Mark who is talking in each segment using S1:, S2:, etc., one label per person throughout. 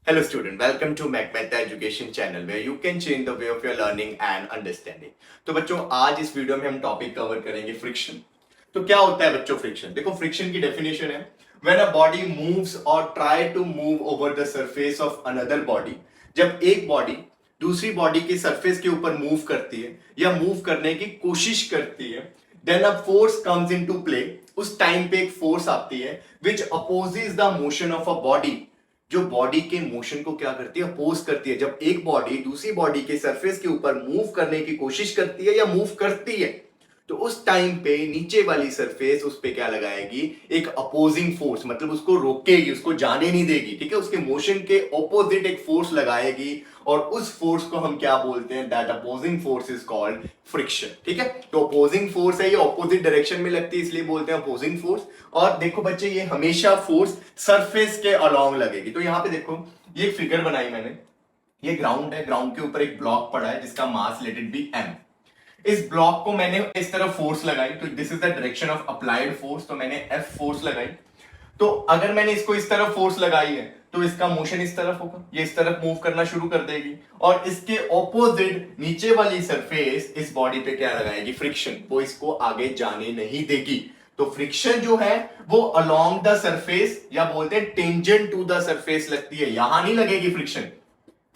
S1: Hello student, welcome to MacMeta Education channel where you can change the way of your learning and understanding। तो बच्चों आज इस video में हम topic cover करेंगे फ्रिक्शन। तो क्या होता है बच्चों फ्रिक्शन? देखो फ्रिक्शन की डेफिनेशन है व्हेन अ बॉडी मूव्स और try to move over the surface of another body. जब एक बॉडी दूसरी बॉडी के सरफेस के ऊपर मूव करती है या मूव करने की कोशिश करती है, then a force comes into play. उस टाइम पे एक फोर्स आती है which opposes the motion of a body, जो बॉडी के मोशन को क्या करती है, अपोज करती है। जब एक बॉडी दूसरी बॉडी के सरफेस के ऊपर मूव करने की कोशिश करती है या मूव करती है, तो उस टाइम पे नीचे वाली सरफेस उस पे क्या लगाएगी, एक अपोजिंग फोर्स, मतलब उसको रोकेगी, उसको जाने नहीं देगी। ठीक है, उसके मोशन के ऑपोजिट एक फोर्स लगाएगी और उस फोर्स को हम क्या बोलते हैं, that opposing force is called friction. ठीक है, तो अपोजिंग फोर्स है, ये ऑपोजिट डायरेक्शन में लगती है इसलिए बोलते हैं अपोजिंग फोर्स। और देखो बच्चे, ये हमेशा फोर्स सरफेस के अलोंग लगेगी। तो यहां पे देखो, ये फिगर बनाई मैंने, ये ग्राउंड है, ग्राउंड के ऊपर एक ब्लॉक पड़ा है जिसका मास लेट इट बी m। इस ब्लॉक को मैंने इस तरफ फोर्स लगाई, तो this is the direction of applied force, तो मैंने F फोर्स लगाई। तो अगर मैंने इसको इस तरफ फोर्स लगाई है तो इसका मोशन इस तरफ होगा, ये इस तरफ मूव करना शुरू कर देगी और इसके ऑपोजिट नीचे वाली सरफेस इस बॉडी पे क्या लगाएगी, फ्रिक्शन, वो इसको आगे जाने नहीं देगी। तो फ्रिक्शन जो है वो अलोंग द सरफेस या बोलते हैं टेंजेंट टू द सरफेस लगती है, यहां नहीं लगेगी फ्रिक्शन।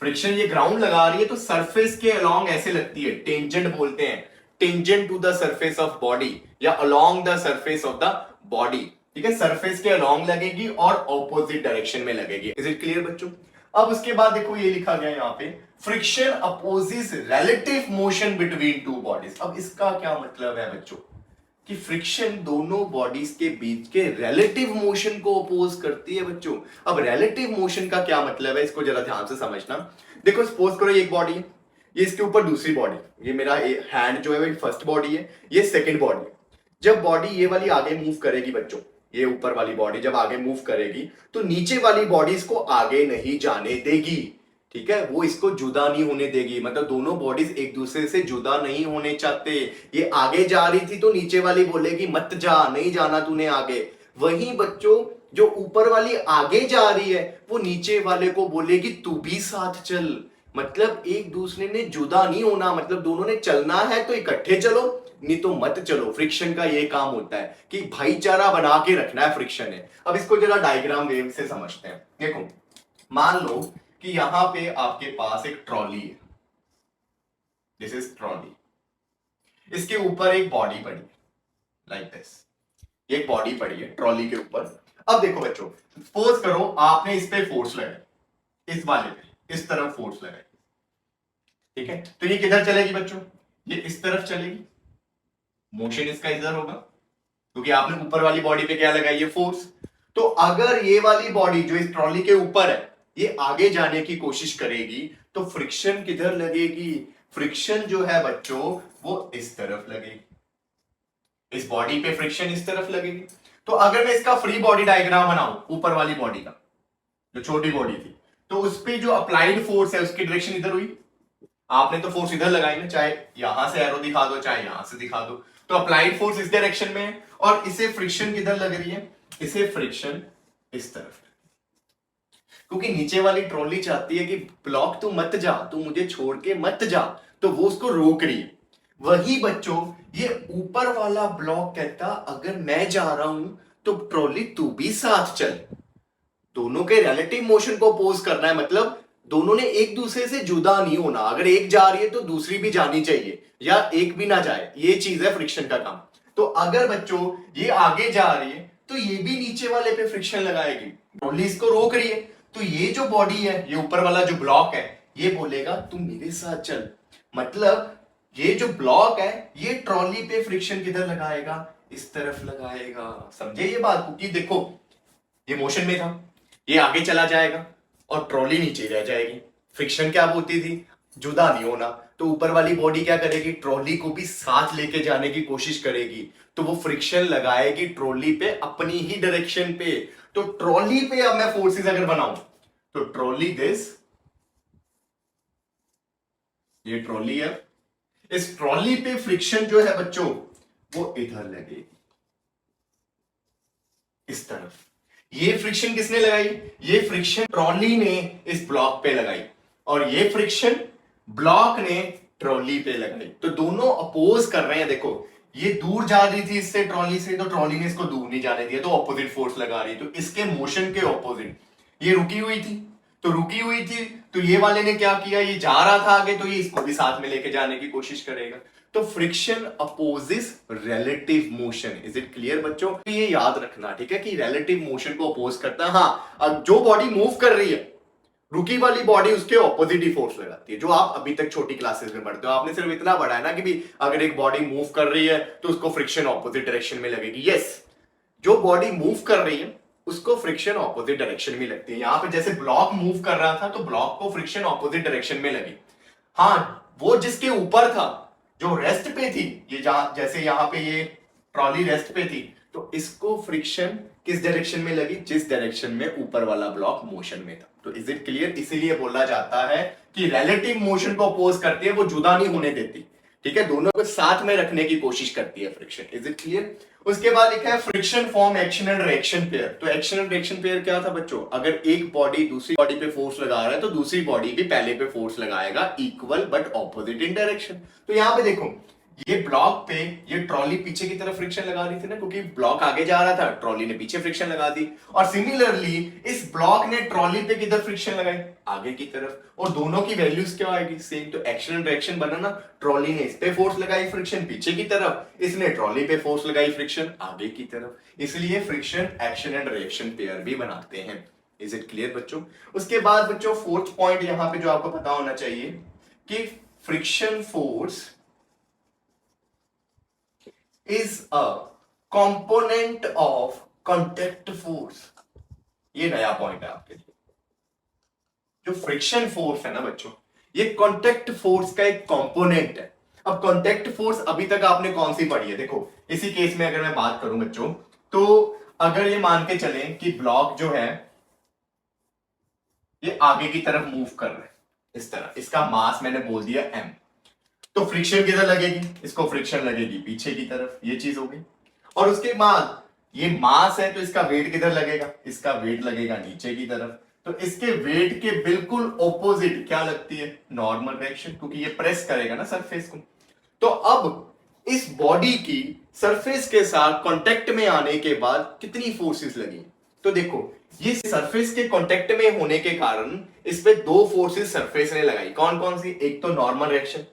S1: फ्रिक्शन ये ग्राउंड लगा रही है तो सरफेस के अलोंग ऐसे लगती है, टेंजेंट बोलते हैं, tangent to the surface of body या along the surface of the body. ठीक है, सरफेस के अलोंग लगेगी और ऑपोजिट डायरेक्शन में लगेगी। इज इट क्लियर बच्चों? अब उसके बाद देखो ये लिखा गया यहां पे, friction opposes relative motion between two bodies. अब इसका क्या मतलब है बच्चों, कि फ्रिक्शन दोनों बॉडीज के बीच के रिलेटिव मोशन को अपोज करती है बच्चों। अब रिलेटिव मोशन का क्या मतलब है, इसको जरा ध्यान से समझना। देखो सपोज करो ये एक बॉडी है, ये इसके ऊपर दूसरी बॉडी, ये मेरा हैंड जो है वो फर्स्ट बॉडी है, ये सेकंड बॉडी है। जब बॉडी ये वाली आगे मूव करेगी बच्चों, ये ऊपर वाली बॉडी जब आगे मूव करेगी तो नीचे वाली बॉडी इसको आगे नहीं जाने देगी। ठीक है, वो इसको जुदा नहीं होने देगी, मतलब दोनों बॉडीज एक दूसरे से जुदा नहीं होने चाहते। ये आगे जा रही थी तो नीचे वाली बोलेगी मत जा, नहीं जाना तूने आगे। वहीं बच्चों जो ऊपर वाली आगे जा रही है वो नीचे वाले को बोलेगी तू भी साथ चल। मतलब एक दूसरे ने जुदा नहीं होना, मतलब दोनों ने चलना है तो इकट्ठे चलो, नहीं तो मत चलो। फ्रिक्शन का ये काम होता है कि भाईचारा बना के रखना है, फ्रिक्शन है। अब इसको जरा डायग्राम वेव से समझते हैं। देखो मान लो कि यहां पे आपके पास एक ट्रॉली है, दिस इज ट्रॉली, इसके ऊपर एक बॉडी पड़ी है लाइक दिस, ये एक बॉडी पड़ी है ट्रॉली के ऊपर। अब देखो बच्चों, सपोज करो आपने इस पे फोर्स लगाई, इस वाले पे इस तरफ फोर्स लगाई। ठीक है, तो ये किधर चलेगी बच्चों, ये इस तरफ चलेगी, मोशन इसका इधर होगा क्योंकि आपने ऊपर वाली बॉडी पे क्या लगाई है, फोर्स। तो अगर ये वाली बॉडी जो इस ट्रॉली के ऊपर है ये आगे जाने की कोशिश करेगी तो फ्रिक्शन किधर लगेगी, फ्रिक्शन जो है बच्चों वो इस तरफ लगेगी, इस बॉडी पे फ्रिक्शन इस तरफ लगेगी। तो अगर मैं इसका फ्री बॉडी डायग्राम बनाऊं ऊपर वाली बॉडी का, जो छोटी बॉडी थी, तो उस पे जो अप्लाइड फोर्स है उसकी डायरेक्शन इधर हुई। आपने तो फोर्स इधर लगाई ना, चाहे यहां से एरो दिखा दो चाहे यहां से दिखा दो, तो अप्लाइड फोर्स इस डायरेक्शन में है और इसे फ्रिक्शन किधर लग रही है, इसे फ्रिक्शन इस तरफ। क्योंकि नीचे वाली ट्रॉली चाहती है कि ब्लॉक तू मत जा, तू मुझे छोड़ के मत जा, तो वो उसको रोक रही है। वही बच्चों ये ऊपर वाला ब्लॉक कहता अगर मैं जा रहा हूं तो ट्रॉली तू भी साथ चल। दोनों के रिलेटिव मोशन को अपोज करना है, मतलब दोनों ने एक दूसरे से जुदा नहीं होना। अगर एक जा रही है तो दूसरी भी जानी चाहिए या एक भी ना जाए, ये चीज है फ्रिक्शन का काम। तो अगर बच्चों ये आगे जा रही है तो ये भी नीचे वाले पे फ्रिक्शन लगाएगी, ट्रॉली इसको रोक रही है, तो ये जो बॉडी है, ये ऊपर वाला जो ब्लॉक है, ये बोलेगा तू मेरे साथ चल। मतलब ये जो ब्लॉक है ये ट्रॉली पे फ्रिक्शन किधर लगाएगा, इस तरफ लगाएगा। समझे ये बात? क्योंकि देखो ये मोशन में था, ये आगे चला जाएगा और ट्रॉली नीचे रह जाएगी। फ्रिक्शन क्या बोलती थी, जुदा नहीं होना। तो ऊपर वाली बॉडी क्या करेगी, ट्रॉली को भी साथ लेके जाने की कोशिश करेगी, तो वो फ्रिक्शन लगाएगी ट्रॉली पे अपनी ही डायरेक्शन पे। तो ट्रॉली पे अब मैं फोर्सेस अगर बनाऊं तो ट्रॉली दिस, ये ट्रॉली है, इस ट्रॉली पे फ्रिक्शन जो है बच्चों वो इधर लगेगी, इस तरफ। ये फ्रिक्शन किसने लगाई? ये फ्रिक्शन ट्रॉली ने इस ब्लॉक पे लगाई और ये फ्रिक्शन ब्लॉक ने ट्रॉली पे लगाई। तो दोनों अपोज कर रहे हैं। देखो ये दूर जा रही थी इससे ट्रॉली से, तो ट्रॉली ने इसको दूर नहीं जाने दिया, तो ऑपोजिट फोर्स लगा रही। तो इसके मोशन के ऑपोजिट ये रुकी हुई थी, तो रुकी हुई थी तो ये वाले ने क्या किया, ये जा रहा था आगे, तो ये इसको भी साथ में लेके जाने की कोशिश करेगा। तो friction opposes relative motion. Is it clear बच्चों? तो ये याद रखना, ठीक है, कि रिलेटिव मोशन को अपोज करता है। हाँ, अब जो बॉडी मूव कर रही है, रुकी वाली बॉडी उसके ऑपोजिट ही फोर्स लगाती है, जो आप अभी तक छोटी क्लासेस में पढ़ते हो। आपने सिर्फ इतना पढ़ा है ना कि भी अगर एक बॉडी मूव कर रही है तो उसको फ्रिक्शन ऑपोजिट डायरेक्शन में लगेगी। यस, जो बॉडी मूव कर रही है उसको फ्रिक्शन ऑपोजिट डायरेक्शन में लगती है। यहां पे जैसे ब्लॉक मूव कर रहा था तो ब्लॉक को फ्रिक्शन ऑपोजिट डायरेक्शन में लगी। हाँ, वो जिसके ऊपर था, जो रेस्ट पे थी, ये जैसे यहां पे ये ट्रॉली रेस्ट पे थी, तो इसको फ्रिक्शन किस डायरेक्शन में लगी? जिस डायरेक्शन में ऊपर वाला ब्लॉक मोशन में था। तो इज इट क्लियर? इसीलिए बोला जाता है कि रिलेटिव मोशन को अपोज करती है, वो जुदा नहीं होने देती, ठीक है, दोनों को साथ में रखने की कोशिश करती है फ्रिक्शन। Is it clear? उसके बाद लिखा है friction form action and reaction pair. तो एक्शन एंड रिएक्शन पेयर क्या था बच्चों? अगर एक बॉडी दूसरी बॉडी पे फोर्स लगा रहा है तो दूसरी बॉडी भी पहले पे फोर्स लगाएगा, equal but opposite in direction. तो यहां पे देखो, ये ब्लॉक पे ये ट्रॉली पीछे की तरफ फ्रिक्शन लगा रही थी ना, क्योंकि ब्लॉक आगे जा रहा था, ट्रॉली ने पीछे फ्रिक्शन लगा दी। और सिमिलरली इस ब्लॉक ने ट्रॉली पे किधर फ्रिक्शन लगाई? आगे की तरफ। और दोनों की वैल्यूज क्या आएगी? सेम। तो एक्शन एंड रिएक्शन बना ना, ट्रॉली ने इस पे फोर्स लगाई फ्रिक्शन पीछे की तरफ, इसने ट्रॉली पे फोर्स लगाई फ्रिक्शन आगे की तरफ। इसलिए friction action and reaction pair भी बनाते हैं। इज इट क्लियर बच्चों? उसके बाद बच्चों फोर्थ पॉइंट यहां पे जो आपको पता होना चाहिए कि friction force is a component of contact force। ये नया पॉइंट है आपके लिए। जो फ्रिक्शन फोर्स है ना बच्चों, ये कांटेक्ट फोर्स का एक कंपोनेंट है। अब कांटेक्ट फोर्स अभी तक आपने कौन सी पढ़ी है? देखो इसी केस में अगर मैं बात करूं बच्चों, तो अगर ये मान के चलें कि ब्लॉक जो है ये आगे की तरफ मूव कर रहा है इस तरह, इसका मास मैंने बोल दिया m, तो फ्रिक्शन किधर लगेगी? इसको फ्रिक्शन लगेगी पीछे की तरफ, ये चीज होगी। और उसके बाद ये मास है तो इसका वेट किधर लगेगा? इसका वेट लगेगा नीचे की तरफ। तो इसके वेट के बिल्कुल ऑपोजिट क्या लगती है? नॉर्मल डायरेक्शन, क्योंकि ये प्रेस करेगा ना सरफेस को। तो अब इस बॉडी की सरफेस के साथ कांटेक्ट में आने के बाद कितनी फोर्सेस लगी? तो देखो ये सरफेस के कांटेक्ट में होने के कारण इस पे दो फोर्सेस सरफेस ने लगाई। कौन कौन सी? एक तो नॉर्मल रिएक्शन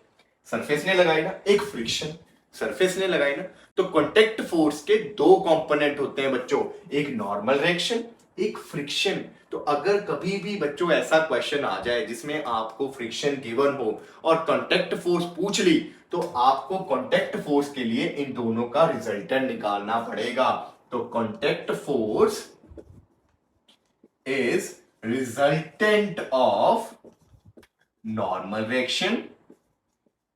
S1: सरफेस ने लगाई ना, एक फ्रिक्शन सरफेस ने लगाई ना। तो कांटेक्ट फोर्स के दो कंपोनेंट होते हैं बच्चों, एक नॉर्मल रिएक्शन, एक फ्रिक्शन। तो अगर कभी भी बच्चों ऐसा क्वेश्चन आ जाए जिसमें आपको फ्रिक्शन गिवन हो और कांटेक्ट फोर्स पूछ ली, तो आपको कांटेक्ट फोर्स के लिए इन दोनों का रिजल्टेंट निकालना पड़ेगा। तो contact force is resultant of normal reaction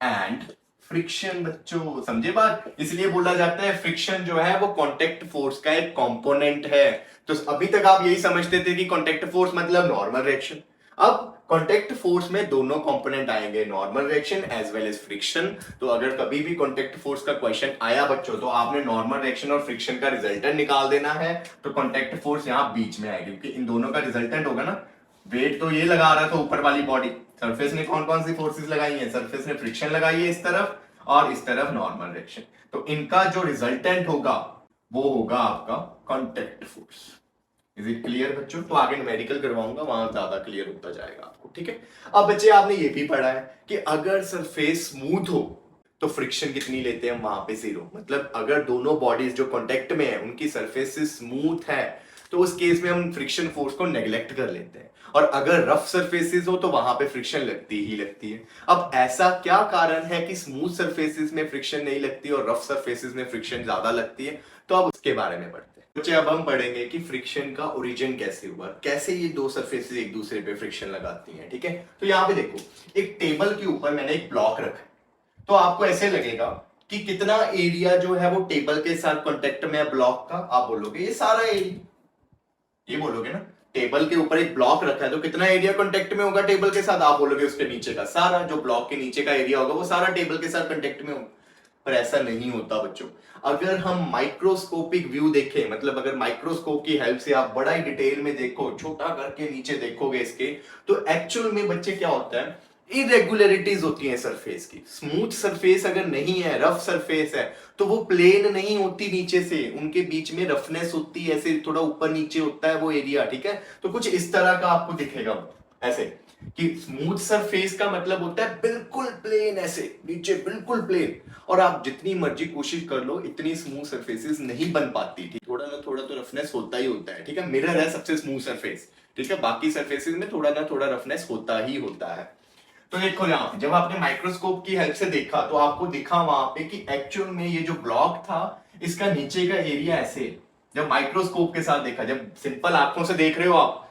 S1: and friction. बच्चों समझे बात? इसलिए बोला जाता है फ्रिक्शन जो है वो कांटेक्ट फोर्स का एक कंपोनेंट है। तो अभी तक आप यही समझते थे कि कांटेक्ट फोर्स मतलब नॉर्मल रिएक्शन। अब कांटेक्ट फोर्स में दोनों कंपोनेंट आएंगे, normal reaction as well as friction. तो अगर कभी भी कांटेक्ट फोर्स का क्वेश्चन आया बच्चों, तो आपने नॉर्मल रिएक्शन और फ्रिक्शन का रिजल्टेंट निकाल देना है। तो कांटेक्ट फोर्स यहां बीच में आएगी, क्योंकि इन दोनों का रिजल्टेंट होगा ना। वेट तो ये लगा रहा था ऊपर वाली बॉडी, सरफेस ने कौन कौन सी फोर्सेस लगाई हैं? सरफेस ने फ्रिक्शन लगाई है इस तरफ और इस तरफ नॉर्मल रिएक्शन। तो इनका जो रिजल्टेंट होगा वो होगा आपका contact force. Is it clear बच्चों? तो आगे न्यूमेरिकल करवाऊंगा, वहां ज्यादा क्लियर होता जाएगा आपको, ठीक है। अब बच्चे आपने ये भी पढ़ा है कि अगर सरफेस स्मूथ हो तो फ्रिक्शन कितनी लेते हैं? वहां पे 0। मतलब अगर दोनों बॉडीज जो कांटेक्ट में है उनकी सरफेस स्मूथ है तो उस केस में हम फ्रिक्शन फोर्स को नेग्लेक्ट कर लेते हैं। और अगर रफ सरफेसेस हो तो वहां पे फ्रिक्शन लगती ही लगती है। अब ऐसा क्या कारण है कि स्मूथ सरफेसेस में फ्रिक्शन नहीं लगती और रफ सरफेसेस में फ्रिक्शन ज्यादा लगती है? तो अब उसके बारे में पढ़ते हैं बच्चे। अब हम पढ़ेंगे कि फ्रिक्शन का ओरिजिन कैसे हुआ, कैसे ये दो सरफेसेस एक दूसरे पे फ्रिक्शन लगाती हैं, ठीक है। तो यहाँ पे देखो, एक टेबल के ऊपर मैंने एक ब्लॉक रखा है, तो आपको ऐसे लगेगा कि कितना एरिया जो है वो टेबल के साथ कांटेक्ट में है ब्लॉक का। आप बोलोगे ये सारा एरिया, ये बोलोगे ना, टेबल के ऊपर एक ब्लॉक रखा है तो कितना एरिया कांटेक्ट में होगा टेबल के साथ? आप बोलोगे उसके नीचे का सारा, जो ब्लॉक के नीचे का एरिया होगा वो सारा टेबल के साथ कांटेक्ट में होगा। पर ऐसा नहीं होता बच्चों। अगर हम माइक्रोस्कोपिक व्यू देखें, मतलब अगर माइक्रोस्कोप की हेल्प से आप बड़ा ही डिटेल में देखो, छोटा करके नीचे देखोगे इसके, तो एक्चुअल में बच्चे क्या होता है, इरेगुलरिटीज होती है सरफेस की। स्मूथ सरफेस अगर नहीं है, रफ सरफेस है, तो वो प्लेन नहीं होती नीचे से, उनके बीच में रफनेस होती है, ऐसे थोड़ा ऊपर नीचे होता है वो एरिया, ठीक है। तो कुछ इस तरह का आपको दिखेगा ऐसे, कि स्मूथ सरफेस का मतलब होता है बिल्कुल प्लेन, ऐसे नीचे बिल्कुल प्लेन। और आप जितनी मर्जी कोशिश कर लो, इतनी स्मूथ सरफेसेस नहीं बन पाती, ठीक, थोड़ा ना थोड़ा तो रफनेस होता ही होता है, ठीक है। मिरर है सबसे स्मूथ सरफेस, ठीक है, बाकी सरफेसेस में थोड़ा ना थोड़ा रफनेस होता ही होता है। तो देखो यहाँ पे जब आपने माइक्रोस्कोप की हेल्प से देखा, तो आपको दिखा वहां पे कि एक्चुअल में ये जो ब्लॉक था, इसका नीचे का एरिया ऐसे, जब माइक्रोस्कोप के साथ देखा, जब सिंपल आंखों से देख रहे हो आप,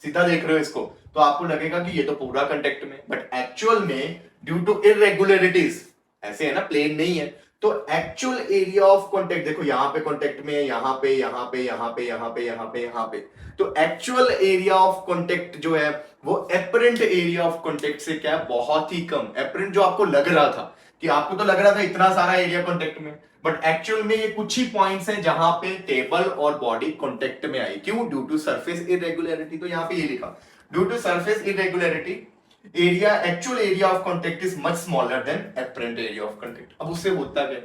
S1: सीधा देख रहे हो इसको, तो आपको लगेगा कि ये तो पूरा कांटेक्ट में, बट एक्चुअल में ड्यू टू इरेगुलरिटीज, ऐसे है ना, प्लेन नहीं है, तो एक्चुअल एरिया ऑफ कांटेक्ट देखो, यहां पे कांटेक्ट में है, यहां पे यहां पे यहां पे यहां पे यहां पे यहां पे, तो एक्चुअल एरिया ऑफ कांटेक्ट जो है वो एपरेंट एरिया ऑफ कांटेक्ट से क्या है, बहुत ही कम। एपरेंट जो आपको लग रहा था, कि आपको तो लग रहा था इतना सारा एरिया कांटेक्ट में, बट एक्चुअल में ये कुछ ही पॉइंट्स हैं जहां पे टेबल और बॉडी कांटेक्ट में आई। क्यों? Due to surface irregularity. तो यहां पे ये लिखा, due to surface irregularity area, actual area of contact is much smaller than apparent area of contact. अब उससे होता क्या,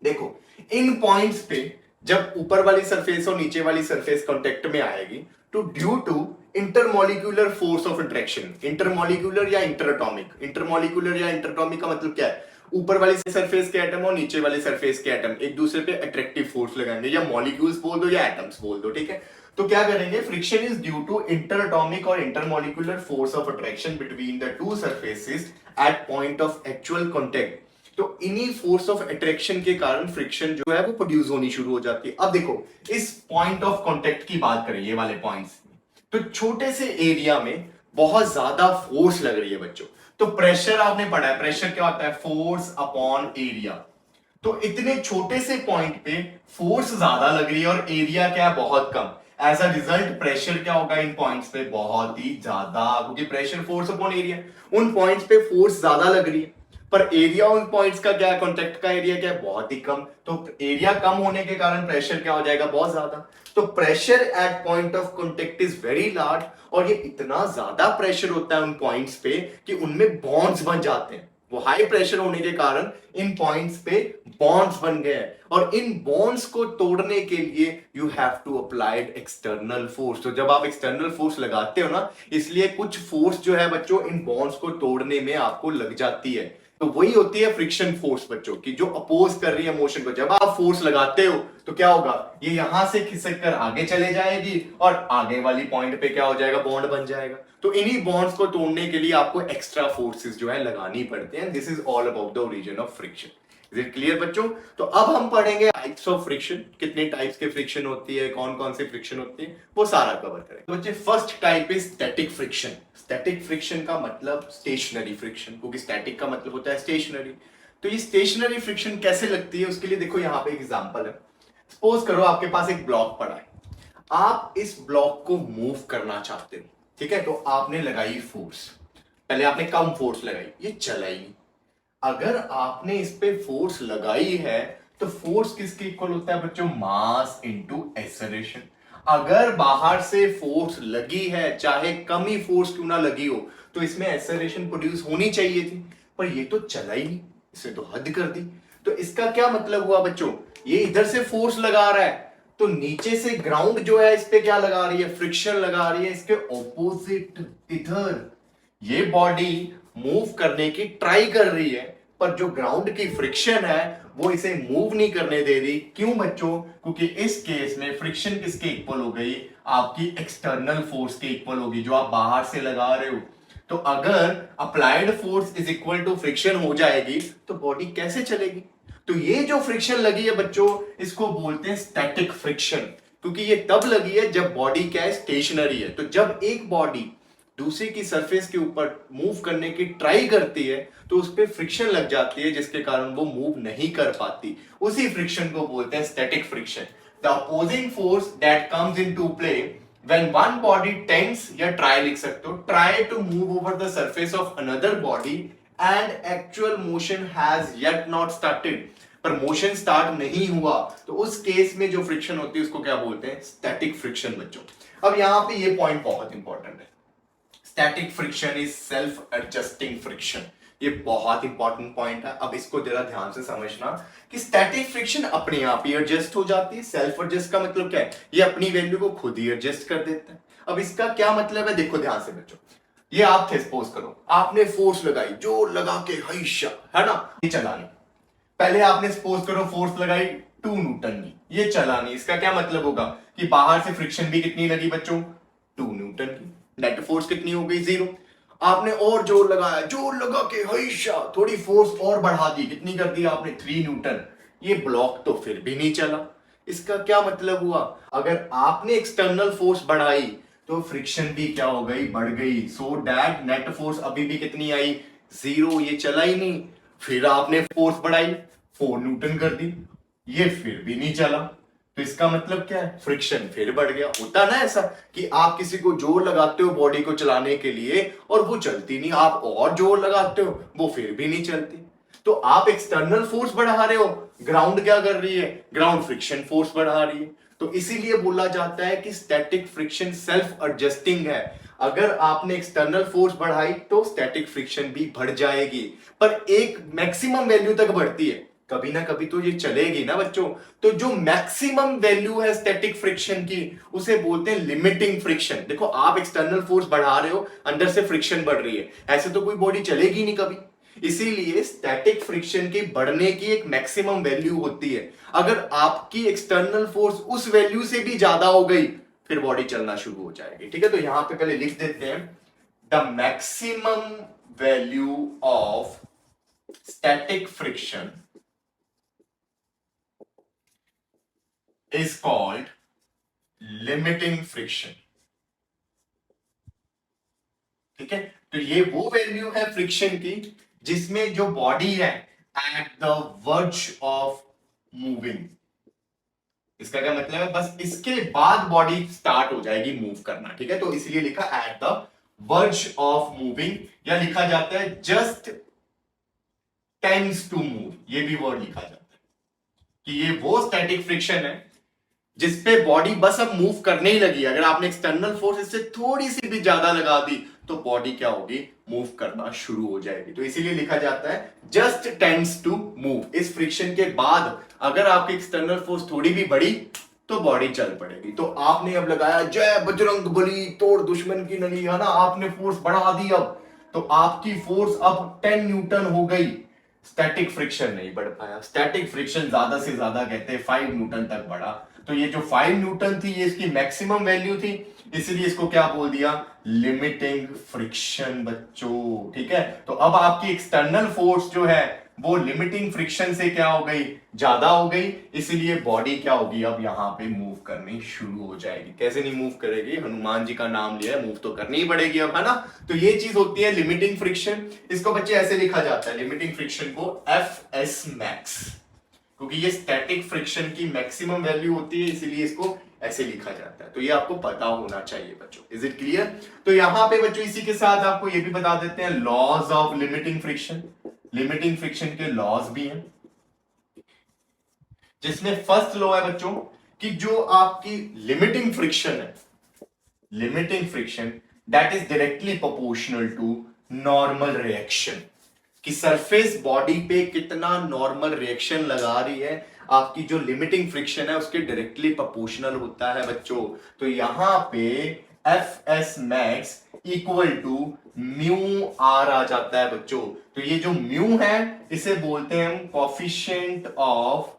S1: देखो इन पॉइंट्स पे जब ऊपर वाली सरफेस और नीचे वाली सरफेस कांटेक्ट में आएगी, तो due to intermolecular force of attraction, intermolecular या इंटरएटॉमिक, इंटरमोलिक्यूलर या इंटरएटॉमिक का मतलब क्या है, ऊपर वाली सरफेस के एटम और नीचे वाली सरफेस के एटम एक दूसरे पे अट्रैक्टिव फोर्स लगाएंगे, या मॉलिक्यूल्स बोल दो या एटम्स बोल दो, ठीक है। तो क्या करेंगे, friction is due to interatomic और intermolecular force of attraction between the two surfaces at point of actual contact. तो इन्हीं फोर्स ऑफ अट्रैक्शन के कारण फ्रिक्शन जो है वो प्रोड्यूस होनी शुरू हो जाती है। अब देखो इस पॉइंट ऑफ कांटेक्ट की बात करें, ये वाले पॉइंट्स, तो छोटे से एरिया में बहुत ज्यादा फोर्स लग रही है बच्चों। तो प्रेशर आपने पढ़ा है, प्रेशर क्या होता है, फोर्स अपॉन एरिया। तो इतने छोटे से पॉइंट पे फोर्स ज्यादा लग रही है और एरिया क्या है, बहुत कम। एज अ रिजल्ट प्रेशर क्या होगा इन पॉइंट्स पे, बहुत ही ज्यादा, क्योंकि प्रेशर फोर्स अपॉन एरिया, उन पॉइंट्स पे फोर्स ज्यादा लग रही है, पर एरिया उन पॉइंट्स का क्या है, कॉन्टेक्ट का एरिया क्या है, बहुत ही कम। तो एरिया कम होने के कारण प्रेशर क्या हो जाएगा, बहुत ज्यादा। तो pressure at point of contact is very large, और ये इतना ज्यादा प्रेशर होता है उन पॉइंट्स पे कि उनमें बॉन्ड्स बन जाते हैं। वो हाई प्रेशर होने के कारण इन पॉइंट्स पे बॉन्ड्स बन गए हैं, और इन बॉन्ड्स को तोड़ने के लिए you have to applied external force. तो जब आप एक्सटर्नल फोर्स लगाते हो ना, इसलिए कुछ फोर्स जो है बच्चों इन बॉन्ड्स को तोड़ने में आपको लग जाती है। तो वही होती है फ्रिक्शन फोर्स बच्चों की, जो अपोज कर रही है मोशन को। जब आप फोर्स लगाते हो तो क्या होगा, ये यहां से खिसक कर आगे चले जाएगी, और आगे वाली पॉइंट पे क्या हो जाएगा, बॉन्ड बन जाएगा। तो इन्हीं बॉन्ड्स को तोड़ने के लिए आपको एक्स्ट्रा फोर्सेस जो है लगानी पड़ते हैं। This is all about the origin of friction. Is it clear बच्चों? तो अब हम पढ़ेंगे टाइप्स ऑफ फ्रिक्शन, कितने टाइप्स के फ्रिक्शन होती है, कौन कौन से फ्रिक्शन होती है, वो सारा कवर करेंगे। तो बच्चे first type is static friction. Static friction का मतलब स्टेशनरी फ्रिक्शन, क्योंकि स्टैटिक का मतलब होता है स्टेशनरी। तो ये स्टेशनरी फ्रिक्शन कैसे लगती है, उसके लिए देखो यहाँ पे एक एग्जांपल है। सपोज करो आपके पास एक ब्लॉक पड़ा है, आप इस ब्लॉक को मूव करना चाहते हो, ठीक है। तो आपने लगाई फोर्स, पहले आपने कम फोर्स लगाई, ये चला ही नहीं। अगर आपने इस पे फोर्स लगाई है, तो फोर्स किसके इक्वल होता है बच्चों, मास इनटू एक्सेलरेशन। अगर बाहर से फोर्स लगी है, चाहे कम ही फोर्स क्यों ना लगी हो, तो इसमें एक्सेलरेशन प्रोड्यूस होनी चाहिए थी, पर ये तो चला ही नहीं, इसने तो हद कर दी। तो इसका क्या मतलब हुआ बच्चों, ये इधर से फोर्स लगा रहा है, तो नीचे से ग्राउंड जो है इस पे क्या लगा रही है, फ्रिक्शन लगा रही है, इसके ऑपोजिट इधर ये बॉडी मूव करने की ट्राई कर रही है, पर जो ग्राउंड की फ्रिक्शन है वो इसे मूव नहीं करने दे रही। क्यों बच्चों? क्योंकि इस केस में फ्रिक्शन किसके इक्वल हो गई, आपकी एक्सटर्नल फोर्स के इक्वल होगी, जो आप बाहर से लगा रहे हो। तो अगर applied force is equal to friction हो जाएगी, तो बॉडी कैसे चलेगी? तो ये जो फ्रिक्शन लगी है बच्चों, इसको बोलते हैं स्टैटिक फ्रिक्शन, क्योंकि ये तब लगी है जब बॉडी क्या है, स्टेशनरी है। तो जब एक बॉडी दूसरी की सरफेस के ऊपर मूव करने की ट्राई करती है, तो उस पर फ्रिक्शन लग जाती है, जिसके कारण वो मूव नहीं कर पाती। उसी फ्रिक्शन को बोलते हैं static friction. The opposing force that comes into play when one body tends, या ट्राई लिख सकते हो, try to move over the surface of another body and actual motion has yet not started, पर motion start नहीं हुआ, तो उस case में जो फ्रिक्शन होती है उसको क्या बोलते हैं? स्टैटिक फ्रिक्शन बच्चों। अब यहां पे ये पॉइंट बहुत इंपॉर्टेंट है, static friction is self adjusting friction. ये बहुत इंपॉर्टेंट पॉइंट है। अब इसको जरा ध्यान से समझना कि स्टैटिक फ्रिक्शन अपने आप ही एडजस्ट हो जाती है। सेल्फ एडजस्ट का मतलब क्या है? ये अपनी वैल्यू को खुद ही एडजस्ट कर देता है। अब इसका क्या मतलब है? देखो ध्यान से बच्चों, ये आप थे, सपोज करो आपने फोर्स लगाई, जोर लगा के हैशा, है ना, ये चला नहीं। पहले आपने सपोज करो फोर्स लगाई 2 न्यूटन की, ये चला नहीं। इसका क्या मतलब होगा कि बाहर से फ्रिक्शन भी कितनी लगी बच्चों? 2 न्यूटन की। नेट फोर्स कितनी हो गई? 0। आपने और जोर लगाया, जोर लगा के हैशा, थोड़ी फोर्स और बढ़ा दी, कितनी कर दी आपने? 3 न्यूटन। ये ब्लॉक तो फिर भी नहीं चला। इसका क्या मतलब हुआ? अगर आपने एक्सटर्नल फोर्स बढ़ाई तो फ्रिक्शन भी क्या हो गई? बढ़ गई। सो दैट नेट फोर्स अभी भी कितनी आई? 0। ये चला ही नहीं। फिर आपने फोर्स बढ़ाई, 4 न्यूटन कर दी, ये फिर भी नहीं चला। तो इसका मतलब क्या है? फ्रिक्शन फिर बढ़ गया। होता ना ऐसा कि आप किसी को जोर लगाते हो बॉडी को चलाने के लिए और वो चलती नहीं, आप और जोर लगाते हो वो फिर भी नहीं चलती। तो आप एक्सटर्नल फोर्स बढ़ा रहे हो, ग्राउंड क्या कर रही है? ग्राउंड फ्रिक्शन फोर्स बढ़ा रही है। तो इसीलिए बोला जाता है कि स्टैटिक फ्रिक्शन सेल्फ एडजस्टिंग है। अगर आपने एक्सटर्नल फोर्स बढ़ाई तो स्टैटिक फ्रिक्शन भी बढ़ जाएगी, पर एक मैक्सिमम वैल्यू तक बढ़ती है। कभी ना कभी तो ये चलेगी ना बच्चों। तो जो मैक्सिमम वैल्यू है स्टैटिक फ्रिक्शन की, उसे बोलते हैं लिमिटिंग फ्रिक्शन। देखो आप एक्सटर्नल फोर्स बढ़ा रहे हो, अंदर से फ्रिक्शन बढ़ रही है, ऐसे तो कोई बॉडी चलेगी नहीं कभी। इसीलिए स्टैटिक फ्रिक्शन के बढ़ने की एक मैक्सिमम वैल्यू होती है। अगर आपकी एक्सटर्नल फोर्स उस वैल्यू से भी ज्यादा हो गई, फिर बॉडी चलना शुरू हो जाएगी। ठीक है, तो यहां पे पहले लिख देते हैं, the maximum value of static friction is called limiting friction. ठीक है, तो ये वो वैल्यू है फ्रिक्शन की जिसमें जो बॉडी है at the verge of moving. इसका क्या मतलब है? बस इसके बाद बॉडी स्टार्ट हो जाएगी मूव करना। ठीक है, तो इसलिए लिखा at the verge of moving, या लिखा जाता है जस्ट टेंड्स टू मूव, ये भी वर्ड लिखा जाता है कि ये वो स्टैटिक फ्रिक्शन है जिसपे बॉडी बस अब मूव करने ही लगी। अगर आपने एक्सटर्नल फोर्स इससे थोड़ी सी भी ज्यादा लगा दी तो बॉडी क्या होगी? मूव करना शुरू हो जाएगी। तो इसीलिए लिखा जाता है जस्ट टेंड्स टू मूव। इस फ्रिक्शन के बाद अगर आपकी एक्सटर्नल फोर्स थोड़ी भी बढ़ी तो बॉडी चल पड़ेगी। तो आपने अब लगाया जय बजरंग बली, तोड़ दुश्मन की नली, है ना, आपने फोर्स बढ़ा दी, अब तो आपकी फोर्स अब 10 न्यूटन हो गई। स्टैटिक फ्रिक्शन नहीं बढ़ पाया। स्टैटिक फ्रिक्शन ज्यादा से ज्यादा कहते हैं 5 न्यूटन तक बढ़ा। तो ये जो 5 न्यूटन थी ये इसकी मैक्सिमम वैल्यू थी, इसलिए इसको क्या बोल दिया? लिमिटिंग फ्रिक्शन बच्चों। ठीक है, तो अब आपकी एक्सटर्नल फोर्स जो है वो लिमिटिंग फ्रिक्शन से क्या हो गई? ज्यादा हो गई, इसलिए बॉडी क्या होगी? अब यहां पे मूव करनी शुरू हो जाएगी। कैसे नहीं मूव करेगी? हनुमान जी का नाम लिया है, मूव तो करनी ही पड़ेगी अब, है ना। तो ये चीज होती है लिमिटिंग फ्रिक्शन। इसको बच्चे ऐसे लिखा जाता है, लिमिटिंग फ्रिक्शन को एफ मैक्स, क्योंकि ये स्टैटिक फ्रिक्शन की मैक्सिमम वैल्यू होती है, इसीलिए इसको ऐसे लिखा जाता है। तो ये आपको पता होना चाहिए बच्चों। Is it clear? तो यहां पे बच्चों इसी के साथ आपको ये भी बता देते हैं laws of limiting friction. Limiting friction के लॉज भी हैं, जिसमें फर्स्ट लॉ है बच्चों कि जो आपकी लिमिटिंग फ्रिक्शन है, limiting friction that is directly proportional to normal reaction, कि सरफेस बॉडी पे कितना नॉर्मल रिएक्शन लगा रही है, आपकी जो लिमिटिंग फ्रिक्शन है उसके डायरेक्टली प्रोपोर्शनल होता है बच्चों। तो यहां पे F S max equal to mu R आ जाता है बच्चों। तो ये जो म्यू है इसे बोलते हैं हम कोफिशिएंट ऑफ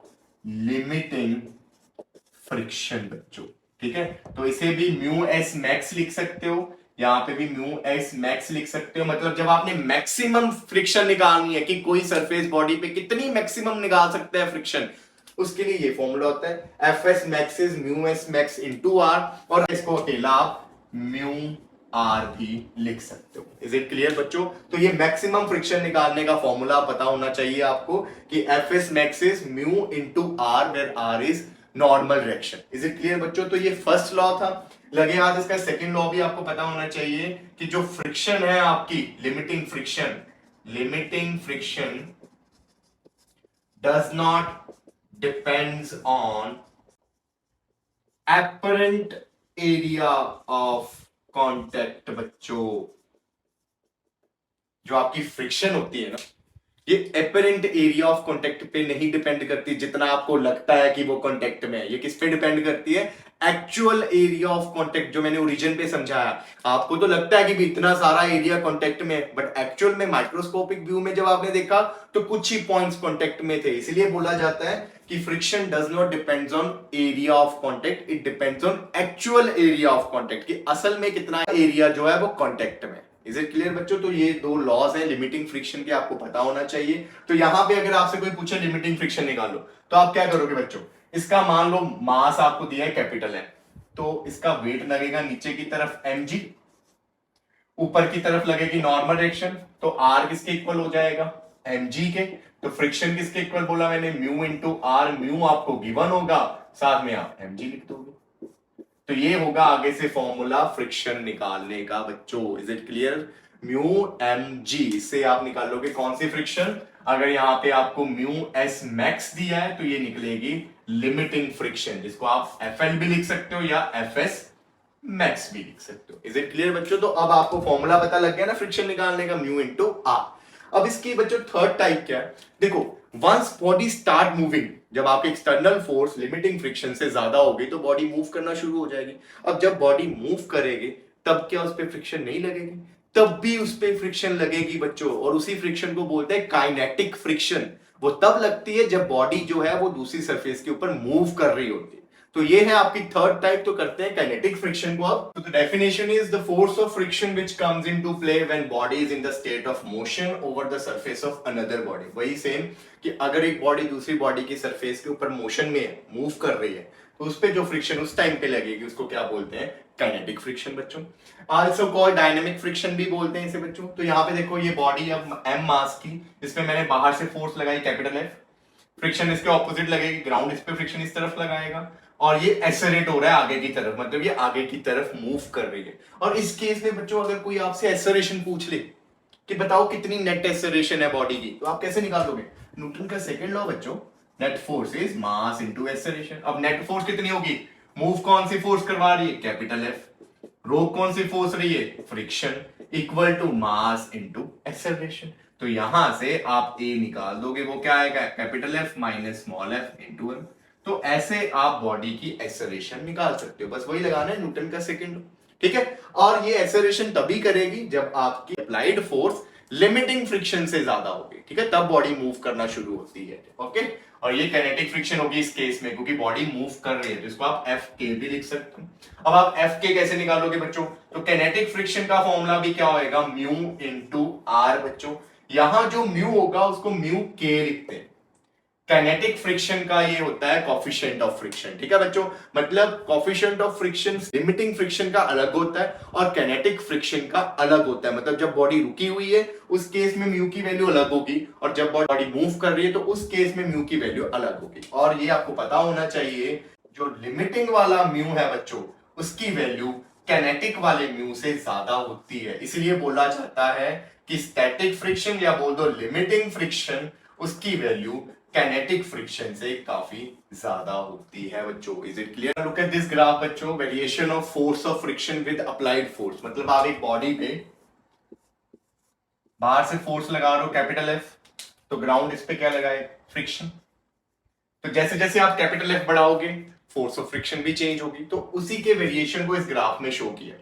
S1: लिमिटिंग फ्रिक्शन बच्चों। ठीक है, तो इसे भी म्यू एस मैक्स लिख सकते हो, यहां पे भी म्यू एस मैक्स लिख सकते हो। मतलब जब आपने मैक्सिमम फ्रिक्शन निकालनी है कि कोई सरफेस बॉडी पे कितनी मैक्सिमम निकाल सकते हैं फ्रिक्शन, उसके लिए ये फॉर्मूला होता है F S max is mu S max into R, और इसको अकेला आप म्यू आर भी लिख सकते हो। इज इट क्लियर बच्चों? तो ये मैक्सिमम फ्रिक्शन निकालने का फॉर्मूला पता होना चाहिए आपको कि F S max is mu into R, where R is normal reaction. Is it clear बच्चों? तो ये फर्स्ट लॉ था। लगे हाथ, इसका सेकंड लॉ भी आपको पता होना चाहिए कि जो फ्रिक्शन है आपकी limiting friction, limiting friction does not depends on apparent area of contact. बच्चों जो आपकी फ्रिक्शन होती है ना, ये एपरेंट एरिया ऑफ कांटेक्ट पे नहीं डिपेंड करती जितना आपको लगता है कि वो कांटेक्ट में है। ये किस पे डिपेंड करती है? एक्चुअल एरिया ऑफ कांटेक्ट, जो मैंने ओरिजिन पे समझाया। आपको तो लगता है कि भी इतना सारा एरिया कांटेक्ट में, बट एक्चुअल में माइक्रोस्कोपिक व्यू में जब आपने देखा तो कुछ ही पॉइंट्स कांटेक्ट में थे। इसलिए बोला जाता है कि friction does not depends on area of contact, it depends on actual area of contact, कि असल में कितना एरिया जो है वो कांटेक्ट में। इज इट क्लियर बच्चों? तो ये दो लॉज हैं लिमिटिंग फ्रिक्शन के, आपको पता होना चाहिए। तो यहां पे अगर आपसे कोई पूछे लिमिटिंग फ्रिक्शन निकालो, तो आप क्या करोगे बच्चों? इसका मान लो मास आपको दिया है कैपिटल है, तो इसका वेट लगेगा नीचे की तरफ mg, ऊपर की तरफ लगेगी नॉर्मल डायरेक्शन, तो r किसके इक्वल हो जाएगा? mg के। तो फ्रिक्शन किसके इक्वल बोला मैंने? Mu into R. म्यू आपको गिवन होगा, साथ में आप mg लिख दोगे। तो ये होगा आगे से फॉर्मूला फ्रिक्शन निकालने का बच्चों। Is it clear? Mu M G से आप निकालोगे कौन सी फ्रिक्शन? अगर यहां पे आपको म्यू एस मैक्स दिया है तो ये निकलेगी लिमिटिंग फ्रिक्शन, जिसको आप एफ एल भी लिख सकते हो या एफ एस मैक्स भी लिख सकते हो। इज इट क्लियर बच्चों? तो अब आपको फॉर्मूला पता लग गया ना फ्रिक्शन निकालने का, म्यू इंटू आर। अब इसकी बच्चों थर्ड टाइप क्या है? देखो, वंस बॉडी स्टार्ट मूविंग, जब आपके एक्सटर्नल फोर्स लिमिटिंग फ्रिक्शन से ज्यादा होगी तो बॉडी मूव करना शुरू हो जाएगी। अब जब बॉडी मूव करेगी तब क्या उस पर फ्रिक्शन नहीं लगेगी? तब भी उस पर फ्रिक्शन लगेगी बच्चों, और उसी फ्रिक्शन को बोलते हैं काइनेटिक फ्रिक्शन। वो तब लगती है जब बॉडी जो है वो दूसरी सरफेस के ऊपर मूव कर रही होती है। तो ये है आपकी थर्ड टाइप। तो करते हैं काइनेटिक फ्रिक्शन को अब। तो the definition is the force of friction which comes into play when body is in the state of motion over the surface of another body. वही सेम कि अगर एक बॉडी दूसरी बॉडी की सरफेस के ऊपर मोशन में है, मूव कर रही है, तो उस पे जो फ्रिक्शन उस टाइम पे लगेगी उसको क्या बोलते हैं? काइनेटिक फ्रिक्शन बच्चों। आल्सो कॉल्ड डायनामिक फ्रिक्शन भी बोलते हैं इसे बच्चों। तो यहाँ पे देखो, ये बॉडी अब m मास की, इसमें मैंने बाहर से फोर्स लगाई कैपिटल F, फ्रिक्शन इसके ऑपोजिट लगेगी, ग्राउंड इस पे फ्रिक्शन इस तरफ लगाएगा, और ये एक्सेलरेट हो रहा है आगे की तरफ, मतलब ये आगे की तरफ मूव कर रही है। और इस केस में बच्चों अगर कोई आपसे एक्सेलरेशन पूछ ले कि बताओ कितनी नेट एक्सेलरेशन है बॉडी की, तो आप कैसे निकालोगे? न्यूटन का सेकंड लॉ बच्चों, net force is mass into acceleration. अब नेट फोर्स कितनी होगी? मूव कौन सी फोर्स करवा रही है? Capital F. रोक कौन सी फोर्स रही है? Friction, equal to mass into acceleration. तो यहां से आप ए निकाल दोगे, वो क्या आएगा? Capital F minus small F into M. तो ऐसे आप बॉडी की एक्सेलरेशन निकाल सकते हो, बस वही लगाना है न्यूटन का सेकंड। ठीक है? और ये एक्सेलरेशन तभी करेगी जब आपकी अप्लाइड फोर्स लिमिटिंग फ्रिक्शन से ज्यादा होगी। ठीक है? तब बॉडी मूव करना शुरू होती है। ओके? और ये काइनेटिक फ्रिक्शन होगी इस केस में, क्योंकि बॉडी मूव कर रही है, तो इसको आप एफ के भी लिख सकते हो। अब आप एफ के कैसे निकालोगे बच्चों? तो काइनेटिक फ्रिक्शन का फॉर्मूला भी क्या होएगा? म्यू इंटू आर बच्चों। यहां जो म्यू होगा उसको म्यू के लिखते हैं। काइनेटिक फ्रिक्शन का ये होता है कॉफिशिएंट ऑफ फ्रिक्शन। ठीक है बच्चों? मतलब coefficient of friction limiting friction का अलग होता है और काइनेटिक फ्रिक्शन का अलग होता है। मतलब जब बॉडी रुकी हुई है उस केस में म्यू की वैल्यू अलग होगी, और जब बॉडी मूव कर रही है तो उस केस में म्यू की वैल्यू अलग होगी। और ये आपको पता होना चाहिए, जो लिमिटिंग वाला म्यू है बच्चों, उसकी वैल्यू काइनेटिक वाले म्यू से ज्यादा होती है। इसलिए बोला जाता है कि स्टैटिक फ्रिक्शन या बोल दो लिमिटिंग फ्रिक्शन, उसकी वैल्यू काइनेटिक फ्रिक्शन से काफी ज्यादा होती है बच्चों। Is it clear? Look at this graph बच्चों, variation of force of friction with applied force. मतलब आप एक बॉडी पे बाहर से फोर्स लगा रहे हो कैपिटल एफ, तो ग्राउंड इस पे क्या लगाए? फ्रिक्शन। तो जैसे जैसे आप कैपिटल एफ बढ़ाओगे फोर्स ऑफ फ्रिक्शन भी चेंज होगी। तो उसी के वेरिएशन को इस ग्राफ में शो किया।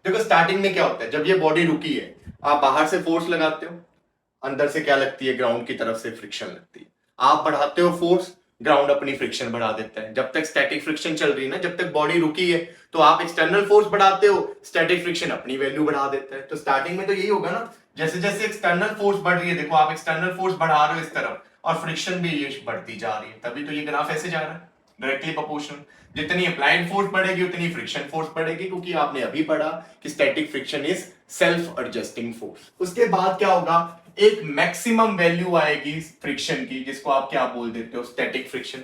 S1: देखो स्टार्टिंग में क्या होता है, जब ये बॉडी रुकी है, आप बाहर से फोर्स लगाते हो, अंदर से क्या लगती है? ग्राउंड की तरफ से फ्रिक्शन लगती है। आप बढ़ाते हो फोर्स, ग्राउंड अपनी फ्रिक्शन बढ़ा देता है। जब तक स्टैटिक फ्रिक्शन चल रही है ना, जब तक बॉडी रुकी है, तो आप एक्सटर्नल फोर्स बढ़ाते हो, स्टैटिक फ्रिक्शन अपनी वैल्यू बढ़ा देता है। तो स्टार्टिंग में तो यही होगा ना, जैसे जैसे एक्सटर्नल फोर्स बढ़ रही है, देखो आप एक्सटर्नल फोर्स बढ़ा रहे हो इस तरफ, और फ्रिक्शन भी ये बढ़ती जा रही है, तभी तो ये ग्राफ ऐसे जा रहा है, डायरेक्टली प्रोपोर्शनल। जितनी अप्लाइड फोर्स बढ़ेगी उतनी फ्रिक्शन फोर्स बढ़ेगी, क्योंकि आपने अभी पढ़ा कि static friction is self adjusting force. उसके बाद क्या होगा? एक मैक्सिमम वैल्यू आएगी फ्रिक्शन की, जिसको आप क्या बोल देते हो? Static friction.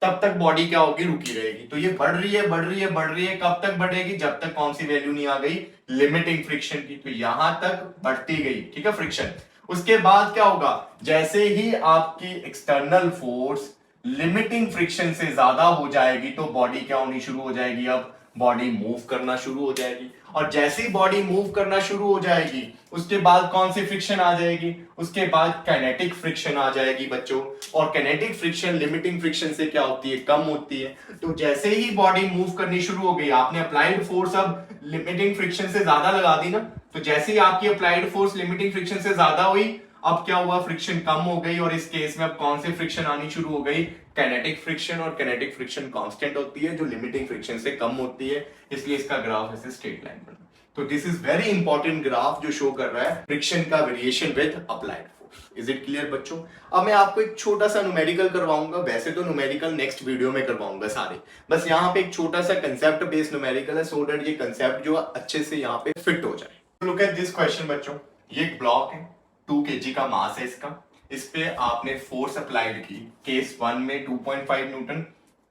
S1: तब तक बॉडी क्या होगी? रुकी रहेगी। तो ये बढ़ रही है, बढ़ रही है, बढ़ रही है, कब तक बढ़ेगी? जब तक कौन सी वैल्यू नहीं आ गई? लिमिटिंग फ्रिक्शन की। तो यहां तक बढ़ती गई, ठीक है, फ्रिक्शन। उसके बाद क्या होगा, जैसे ही आपकी एक्सटर्नल फोर्स लिमिटिंग फ्रिक्शन से ज्यादा हो जाएगी तो बॉडी क्या होनी शुरू हो जाएगी, अब बॉडी मूव करना शुरू हो जाएगी। और जैसे ही बॉडी मूव करना शुरू हो जाएगी उसके बाद कौन सी फ्रिक्शन आ जाएगी, उसके बाद काइनेटिक फ्रिक्शन आ जाएगी बच्चों। और काइनेटिक फ्रिक्शन लिमिटिंग फ्रिक्शन से क्या होती है, कम होती है। तो जैसे ही बॉडी मूव करनी शुरू हो गई, आपने अप्लाइड फोर्स अब लिमिटिंग फ्रिक्शन से ज्यादा लगा दी ना, तो जैसे ही आपकी अप्लाइड फोर्स लिमिटिंग फ्रिक्शन से ज्यादा हुई, अब क्या हुआ, फ्रिक्शन कम हो गई। और इस केस में अब कौन सी फ्रिक्शन आनी शुरू हो गई, काइनेटिक फ्रिक्शन। और काइनेटिक फ्रिक्शन कांस्टेंट होती है जो लिमिटिंग फ्रिक्शन से कम होती है, इसलिए इसका ग्राफ ऐसे स्ट्रेट लाइन बना। तो this is very important graph जो शो कर रहा है फ्रिक्शन का variation with applied force. Is it clear बच्चों? अब मैं आपको एक छोटा सा न्यूमेरिकल करवाऊंगा, वैसे तो न्यूमेरिकल नेक्स्ट वीडियो में करवाऊंगा सारे, बस यहाँ पे एक छोटा सा कंसेप्ट बेस्ड न्यूमेरिकल है, सो दैट ये कंसेप्ट जो अच्छे से यहाँ पे फिट हो जाए। लुक एट दिस क्वेश्चन बच्चों, ये एक ब्लॉक है, 2 kg का मास है इसका, इस पे आपने फोर्स अप्लाइड की, केस 1 में 2.5 न्यूटन,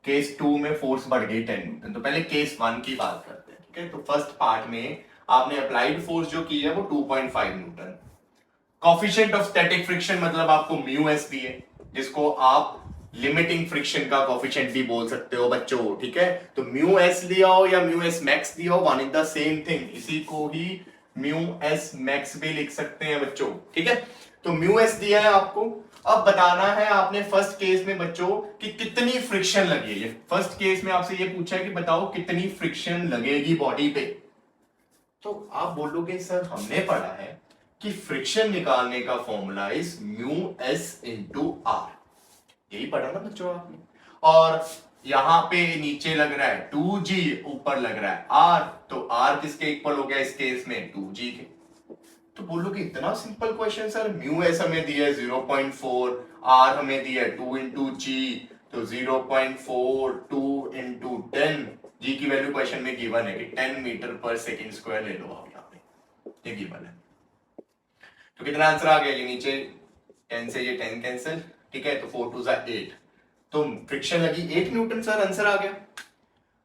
S1: केस 2 में फोर्स बढ़ गई 10 न्यूटन। तो पहले केस 1 की बात करते हैं, ठीक है। तो फर्स्ट पार्ट में आपने अप्लाइड फोर्स जो की है वो 2.5 Newton. Coefficient of static friction मतलब आपको म्यू एस दिए, जिसको आप लिमिटिंग फ्रिक्शन का कोफिशिएंट भी बोल सकते हो बच्चों, ठीक है। तो म्यू एस दिया हो या म्यू एस मैक्स दिया हो, one is the same thing, इसी को ही म्यू एस मैक्स भी लिख सकते हैं बच्चों, ठीक है। तो म्यू एस दिया है आपको, अब बताना है आपने फर्स्ट केस में बच्चों कि कितनी फ्रिक्शन लगी है। फर्स्ट केस में आपसे ये पूछा है कि बताओ कितनी फ्रिक्शन लगेगी बॉडी पे। तो आप बोलोगे सर हमने पढ़ा है कि फ्रिक्शन निकालने का formula is mu S into R, यही पढ़ा ना बच्चों आपने। और यहां पे नीचे लग रहा है 2g, ऊपर लग रहा है r, तो r किसके इक्वल हो गया इस केस में, 2g के। तो बोलोगे इतना simple question sir, mu S हमें दिया है 0.4, r हमें दिया है 2 इंटू जी, तो 0.4 2 इंटू 10, जी की वैल्यू क्वेश्चन में गिवन है कि 10 मीटर पर सेकेंड स्क्वायर ले लो आप, यहाँ पे ये गिवन है। तो कितना आंसर आ गया, ये नीचे 10 से ये 10 कैंसिल, ठीक है, तो 4 2 8, तो फ्रिक्शन लगी 8 न्यूटन सर, आंसर आ गया।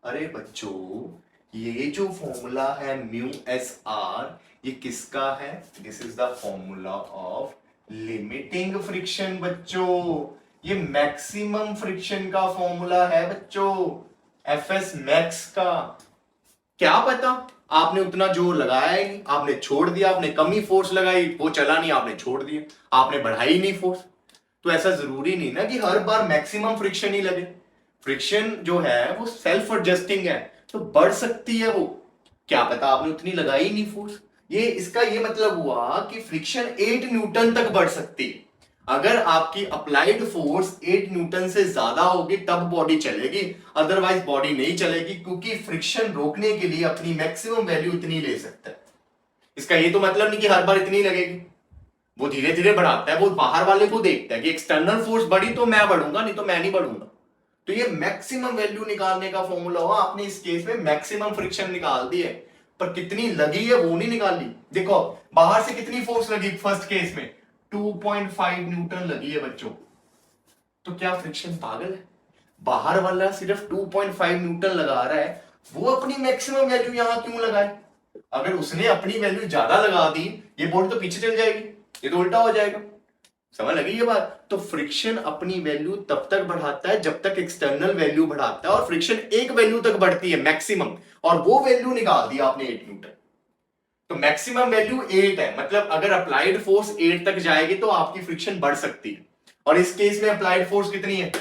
S1: अरे बच्चों ये जो फॉर्मूला है म्यू एस आर, ये किसका है, this is the formula of limiting friction बच्चों, ये मैक्सिमम फ्रिक्शन का फॉर्मूला है बच्चों, एफ एस मैक्स का। क्या पता आपने उतना जोर लगाया ही नहीं, आपने छोड़ दिया, आपने कम ही फोर्स लगाई, वो चला नहीं, आपने छोड़ दिया, आपने बढ़ाई नहीं फोर्स। तो ऐसा जरूरी नहीं ना कि हर बार मैक्सिमम फ्रिक्शन ही लगे, फ्रिक्शन जो है वो सेल्फ एडजस्टिंग है, तो बढ़ सकती है वो, क्या पता आपने उतनी लगाई नहीं फोर्स। ये इसका ये मतलब हुआ कि फ्रिक्शन 8 न्यूटन तक बढ़ सकती है। अगर आपकी अप्लाइड फोर्स 8 न्यूटन से ज्यादा होगी तब बॉडी चलेगी, अदरवाइज बॉडी नहीं चलेगी, क्योंकि फ्रिक्शन रोकने के लिए अपनी मैक्सिमम वैल्यू इतनी ले सकता है। इसका ये तो मतलब नहीं कि हर बार इतनी लगेगी, वो धीरे धीरे बढ़ाता है, वो बाहर वाले को देखता है कि एक्सटर्नल फोर्स बढ़ी तो मैं बढ़ूंगा, नहीं तो मैं नहीं बढ़ूंगा। तो ये मैक्सिमम वैल्यू निकालने का फॉर्मूला हुआ, आपने इस केस में मैक्सिमम फ्रिक्शन निकाल दी है, पर कितनी लगी है वो नहीं निकाली। देखो बाहर से कितनी फोर्स लगी फर्स्ट केस में, 2.5 न्यूटन लगी है बच्चों। तो क्या फ्रिक्शन पागल है, बाहर वाला सिर्फ 2.5 न्यूटन लगा रहा है, वो अपनी मैक्सिमम वैल्यू यहां क्यों लगाए। अगर उसने अपनी वैल्यू ज्यादा लगा दी, ये बोर्ड तो पीछे चल जाएगी, ये तो उल्टा हो जाएगा, समझ लगी ये बात। तो फ्रिक्शन अपनी वैल्यू तब तक बढ़ाता है जब तक एक्सटर्नल वैल्यू बढ़ाता है, और फ्रिक्शन एक वैल्यू तक बढ़ती है मैक्सिमम, और वो वैल्यू निकाल दी आपने 8 न्यूटन। तो मैक्सिमम वैल्यू 8 है, मतलब अगर अप्लाइड फोर्स 8 तक जाएगी तो आपकी फ्रिक्शन बढ़ सकती है, और इस केस में अप्लाइड फोर्स कितनी है,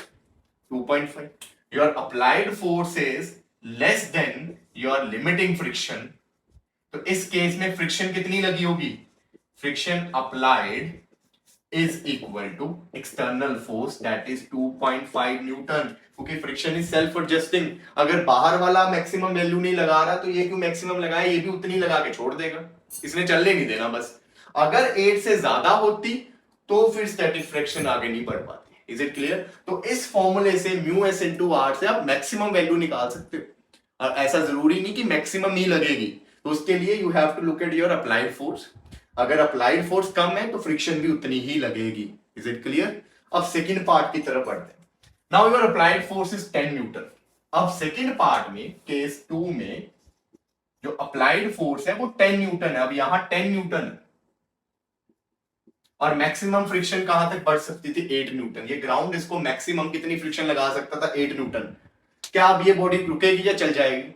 S1: 2.5। Your applied force is less than your limiting friction, तो इस केस में फ्रिक्शन कितनी लगी होगी, friction applied is equal to external force that is 2.5 Newton, क्योंकि फ्रिक्शन इज सेल्फ एडजस्टिंग। अगर बाहर वाला मैक्सिमम वैल्यू नहीं लगा रहा तो ये क्यों मैक्सिमम लगाए, ये भी उतनी लगा के छोड़ देगा, इसने चलने नहीं देना बस। अगर 8 से ज्यादा होती तो फिर स्टैटिक फ्रिक्शन आगे नहीं बढ़ पाती। Is it clear? तो इस फॉर्मूले से म्यू एस इंटू आर से आप मैक्सिमम वैल्यू निकाल सकते हो, और ऐसा जरूरी नहीं कि मैक्सिमम ही लगेगी, तो उसके लिए you have to look at your applied force. अगर अप्लाइड फोर्स कम है तो फ्रिक्शन भी उतनी ही लगेगी। Is it clear? अब सेकंड पार्ट की तरफ बढ़ते हैं। Now your applied force is 10 newton. अब सेकंड पार्ट में केस 2 में जो अप्लाइड फोर्स है वो 10 न्यूटन है। अब यहां 10 न्यूटन, और मैक्सिमम फ्रिक्शन कहां तक बढ़ सकती थी 8 न्यूटन। ये ग्राउंड इसको मैक्सिमम कितनी फ्रिक्शन लगा सकता था 8 न्यूटन। क्या अब ये बॉडी रुकेगी या चल जाएगी?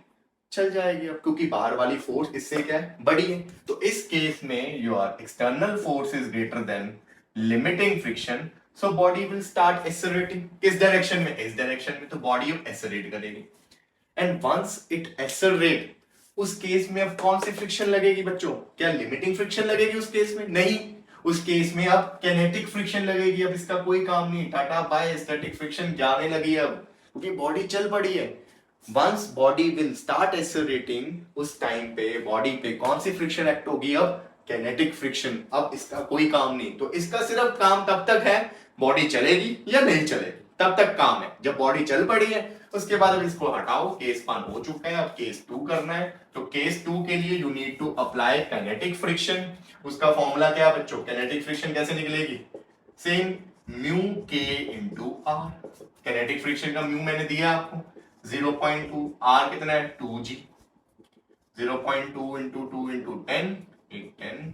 S1: चल जाएगी अब, क्योंकि बाहर वाली फोर्स इससे क्या है, बड़ी है। तो इस केस में your external force is greater than limiting friction, so body will start accelerating. किस डायरेक्शन में? इस डायरेक्शन में। तो बॉडी अब एक्सेलरेट करेगी एंड वंस इट एक्सेलरेट, उस केस में अब कौन सी फ्रिक्शन लगेगी बच्चों? क्या लिमिटिंग फ्रिक्शन लगेगी उस केस में? नहीं, उस केस में अब काइनेटिक फ्रिक्शन लगेगी। अब इसका कोई काम नहीं, टाटा बाय, स्टैटिक फ्रिक्शन जाने लगी अब, क्योंकि बॉडी चल पड़ी है। Once body will start accelerating, उस टाइम पे बॉडी पे कौन सी फ्रिक्शन एक्ट होगी? अब काइनेटिक फ्रिक्शन। अब इसका कोई काम नहीं। तो इसका सिर्फ काम तब तक है बॉडी चलेगी या नहीं चलेगी, तब तक काम है। जब बॉडी चल पड़ी है उसके बाद अब इसको हटाओ, केस 1 हो चुका है, अब केस 2 करना है। तो केस 2 के लिए you need to apply kinetic friction. उसका फॉर्मूला क्या है बच्चों? काइनेटिक फ्रिक्शन कैसे निकलेगी? सेम म्यू के इंटू आर। काइनेटिक फ्रिक्शन का म्यू मैंने दिया आपको 0.2, आर कितना है 2g, 0.2 इंटू 2 इंटू 10, 10,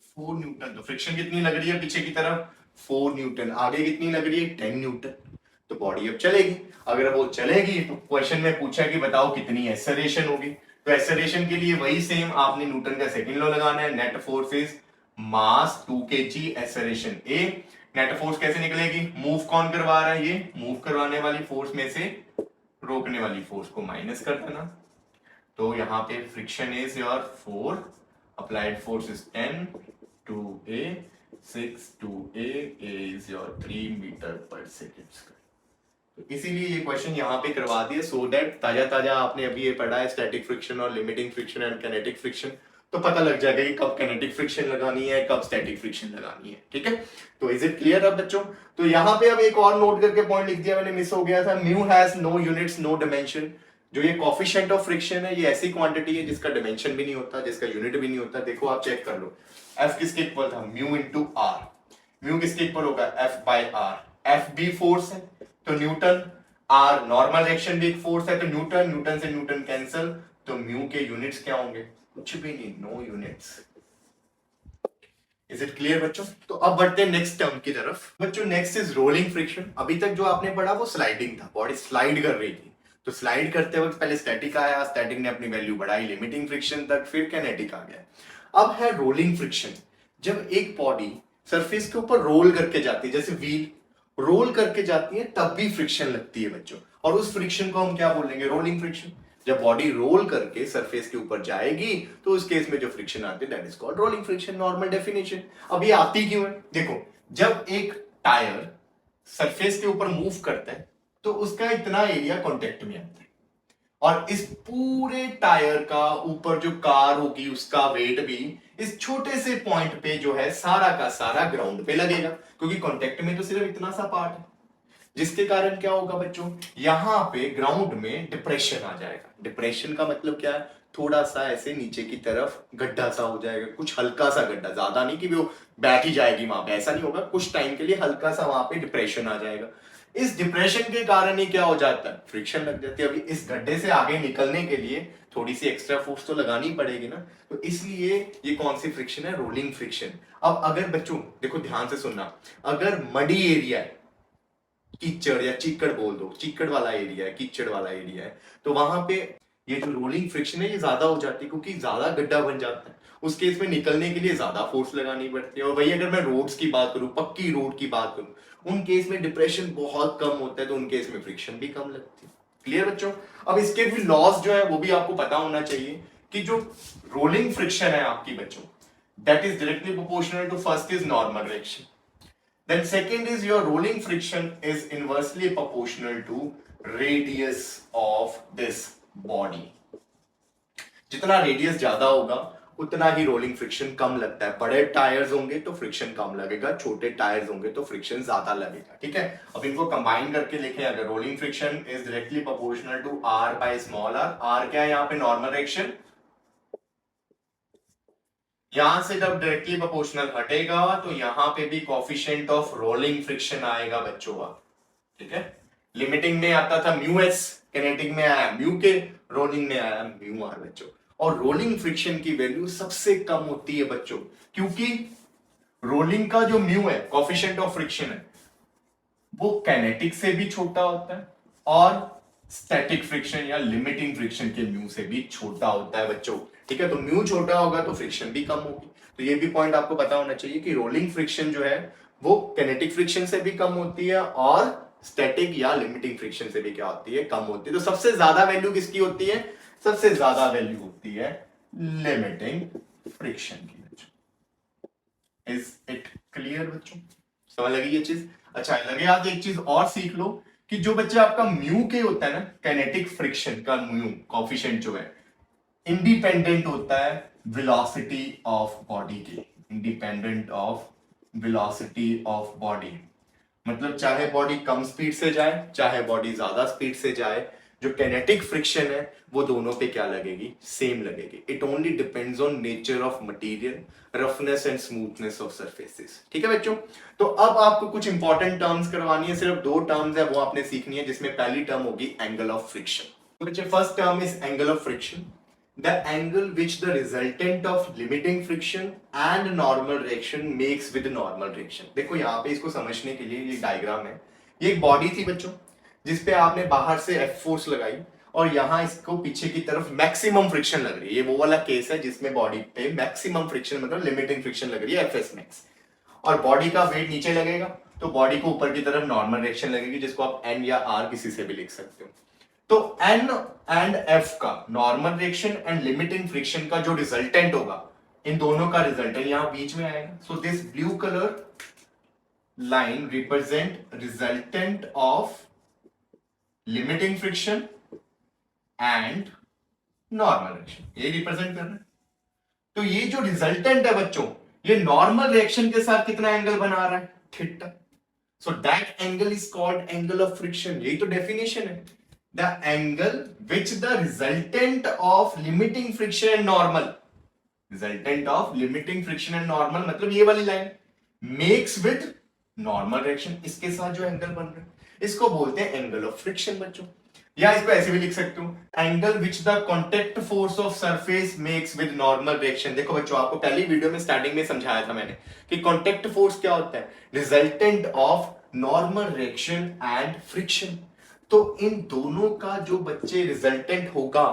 S1: 4 न्यूटन। तो फ्रिक्शन कितनी लग रही है पीछे की तरफ? 4 न्यूटन। आगे कितनी लग रही है? 10 न्यूटन। तो बॉडी अब चलेगी। अगर वो चलेगी तो क्वेश्चन में पूछा कि बताओ कितनी एक्सेलरेशन होगी। तो एक्सेलरेशन के लिए वही सेम आपने न्यूटन का सेकंड लॉ लगाना है। Net force is mass 2 kg, acceleration A. Net force कैसे निकलेगी? मूव कौन करवा रहा है? ये मूव करवाने वाली फोर्स में से रोकने वाली फोर्स को माइनस कर देना। तो यहाँ पे friction is your 4, applied force is 10 to A, 6 to A is your 3 metre per second. तो इसीलिए ये क्वेश्चन यहाँ पे करवा दिया, सो दैट ताजा ताजा आपने अभी ये पढ़ा है स्टैटिक फ्रिक्शन और limiting friction and kinetic friction, तो पता लग जाएगा कि कब काइनेटिक फ्रिक्शन लगानी है, कब स्टैटिक फ्रिक्शन लगानी है। ठीक है, तो इज इट क्लियर अब बच्चों? तो यहाँ पे अब एक और नोट करके पॉइंट लिख दिया मैंने, मिस हो गया था। Mu has no units no dimension. जो ये कोफिशिएंट ऑफ फ्रिक्शन है, ये ऐसी क्वांटिटी है जिसका डायमेंशन भी नहीं होता, जिसका यूनिट भी नहीं होता। देखो आप चेक कर लो, एफ किसके इक्वल था? Mu into R. म्यू किसके इक्वल होगा? F by R. एफ भी फोर्स है तो न्यूटन, आर नॉर्मल रिएक्शन भी एक फोर्स है तो न्यूटन, न्यूटन से न्यूटन कैंसिल, तो म्यू के यूनिट्स क्या होंगे? कुछ भी नहीं, no units. Is it clear बच्चों? तो अब बढ़ते हैं नेक्स्ट टर्म की तरफ बच्चों। Next is rolling friction. अभी तक जो आपने पढ़ा वो स्लाइडिंग था, बॉडी स्लाइड कर रही थी। तो स्लाइड करते वक्त पहले स्टैटिक आया, स्टैटिक ने अपनी वैल्यू बढ़ाई लिमिटिंग फ्रिक्शन तक, फिर काइनेटिक आ गया। अब है रोलिंग फ्रिक्शन। जब एक बॉडी सरफेस के ऊपर रोल करके जाती है, जैसे व्हील रोल करके जाती है, तब भी फ्रिक्शन लगती है बच्चों, और उस फ्रिक्शन को हम क्या बोलेंगे? Rolling friction. जब बॉडी रोल करके सरफेस के ऊपर जाएगी तो उस केस में जो फ्रिक्शन आती है that is called rolling friction. Normal definition. अब ये आती क्यों है? देखो, जब एक टायर सरफेस के ऊपर मूव करता है तो उसका इतना एरिया कांटेक्ट में आता है, और इस पूरे टायर का ऊपर जो कार होगी उसका वेट भी इस छोटे से पॉइंट पे जो है सारा का सारा ग्राउंड पे लगेगा, क्योंकि कांटेक्ट में तो सिर्फ इतना सा पार्ट है। जिसके कारण क्या होगा बच्चों? यहां पे ग्राउंड में डिप्रेशन आ जाएगा। डिप्रेशन का मतलब क्या है? थोड़ा सा ऐसे नीचे की तरफ गड्ढा सा हो जाएगा, कुछ हल्का सा गड्ढा, ज्यादा नहीं कि वो बैठ ही जाएगी वहां पे, ऐसा नहीं होगा। कुछ टाइम के लिए हल्का सा वहां पे डिप्रेशन आ जाएगा। इस डिप्रेशन के कारण ही क्या हो जाता है? फ्रिक्शन लग जाती है। अभी इस गड्ढे से आगे निकलने के लिए थोड़ी सी एक्स्ट्रा फोर्स तो लगानी पड़ेगी ना, तो इसलिए ये कौन सी फ्रिक्शन है? Rolling friction. अब अगर बच्चों देखो ध्यान से सुनना, अगर मडी एरिया है, कीचड़ या चिक्कड़ बोल दो, चिक्कड़ वाला एरिया है, कीचड़ वाला एरिया है, तो वहां पे ये जो रोलिंग फ्रिक्शन है ये ज्यादा हो जाती है, क्योंकि ज्यादा गड्ढा बन जाता है। उस केस में निकलने के लिए ज्यादा फोर्स लगानी पड़ती है। और वही अगर मैं रोड्स की बात करूं, पक्की रोड की बात करूं, उन केस में डिप्रेशन बहुत कम होता है, तो उन केस में फ्रिक्शन भी कम लगती है। क्लियर बच्चों? अब इसके भी लॉस जो है वो भी आपको पता होना चाहिए, कि जो रोलिंग फ्रिक्शन है आपकी बच्चों, that is directly proportional to first is normal reaction, then second is your rolling friction is inversely proportional to radius of this body। जितना रेडियस ज्यादा होगा उतना ही रोलिंग फ्रिक्शन कम लगता है। बड़े टायर्स होंगे तो फ्रिक्शन कम लगेगा, छोटे टायर्स होंगे तो फ्रिक्शन ज्यादा लगेगा। ठीक है, अब इनको कंबाइन करके लिखें, अगर rolling friction is directly proportional to R by small R. R क्या है यहाँ पे? Normal reaction. यहां से जब डायरेक्टली प्रोपोर्शनल हटेगा तो यहां पे भी कोफिशिएंट ऑफ रोलिंग फ्रिक्शन आएगा बच्चों का। ठीक है, लिमिटिंग में आता था म्यू एस, काइनेटिक में आया म्यू के, रोलिंग में आया म्यू आर बच्चों। और रोलिंग फ्रिक्शन की वैल्यू सबसे कम होती है बच्चों, क्योंकि रोलिंग का जो म्यू है, कोफिशिएंट ऑफ फ्रिक्शन है, वो काइनेटिक से भी छोटा होता है और स्टैटिक फ्रिक्शन या लिमिटिंग फ्रिक्शन के म्यू से भी छोटा होता है बच्चों। ठीक है, तो म्यू छोटा होगा तो फ्रिक्शन भी कम होगी। तो ये भी पॉइंट आपको पता होना चाहिए कि रोलिंग फ्रिक्शन जो है वो काइनेटिक फ्रिक्शन से भी कम होती है और स्टैटिक या लिमिटिंग फ्रिक्शन से भी क्या होती है, कम होती है। तो सबसे ज्यादा वैल्यू किसकी होती है? सबसे ज्यादा वैल्यू होती है लिमिटिंग फ्रिक्शन की बच्चों। इज इट क्लियर बच्चों? समझ लगी ये चीज? अच्छा, लगे आप एक चीज और सीख लो कि जो बच्चे आपका म्यू के होता है ना, काइनेटिक फ्रिक्शन का म्यू कोफिशिएंट जो है, इंडिपेंडेंट होता है वेलोसिटी ऑफ बॉडी के, independent of velocity of body. मतलब चाहे बॉडी कम स्पीड से जाए चाहे बॉडी ज्यादा स्पीड से जाए, जो काइनेटिक फ्रिक्शन है वो दोनों पे क्या लगेगी? सेम लगेगी। It only depends on nature of material, roughness and smoothness of surfaces. ठीक है बच्चों? तो अब आपको कुछ इंपॉर्टेंट टर्म्स करवानी है, सिर्फ 2 टर्म्स है वो आपने सीखनी है, जिसमें पहली टर्म होगी एंगल ऑफ फ्रिक्शन। तो बच्चे first term is angle of friction, the angle which the resultant of limiting friction and normal reaction makes with normal reaction। देखो यहाँ पे इसको समझने के लिए ये डायग्राम है, ये एक बॉडी थी बच्चों जिसपे आपने बाहर से F फोर्स लगाई और यहाँ इसको पीछे की तरफ मैक्सिमम फ्रिक्शन लग रही है। ये वो वाला केस है जिसमें बॉडी पे मैक्सिमम फ्रिक्शन मतलब लिमिटिंग फ्रिक्शन लग रही है Fs मैक्स, और बॉडी का वेट नीचे लगेगा तो बॉडी को ऊपर की तरफ नॉर्मल रिएक्शन लगेगी, जिसको आप N या R किसी से भी लिख सकते हो। तो N एंड F का normal reaction and limiting friction का जो रिजल्टेंट होगा, इन दोनों का रिजल्टेंट यहां बीच में आएगा। So this blue colour line represent resultant of limiting friction and normal reaction, ये रिप्रेजेंट कर रहा है। तो ये जो रिजल्टेंट है बच्चों, ये नॉर्मल रिएक्शन के साथ कितना एंगल बना रहा है? Theta. So that angle is called angle of friction. यही तो डेफिनेशन है, the angle which the resultant of limiting friction and normal, resultant of limiting friction and normal मतलब ये वाली line makes with normal reaction, इसके साथ जो angle बन रहा है इसको बोलते हैं एंगल ऑफ फ्रिक्शन बच्चों। या इसको ऐसे भी लिख सकते हो, angle which the contact force of surface makes with normal reaction. देखो बच्चों, आपको पहली वीडियो में स्टार्टिंग में समझाया था मैंने कि कॉन्टेक्ट फोर्स क्या होता है, resultant of normal reaction and friction. तो इन दोनों का जो बच्चे रिजल्टेंट होगा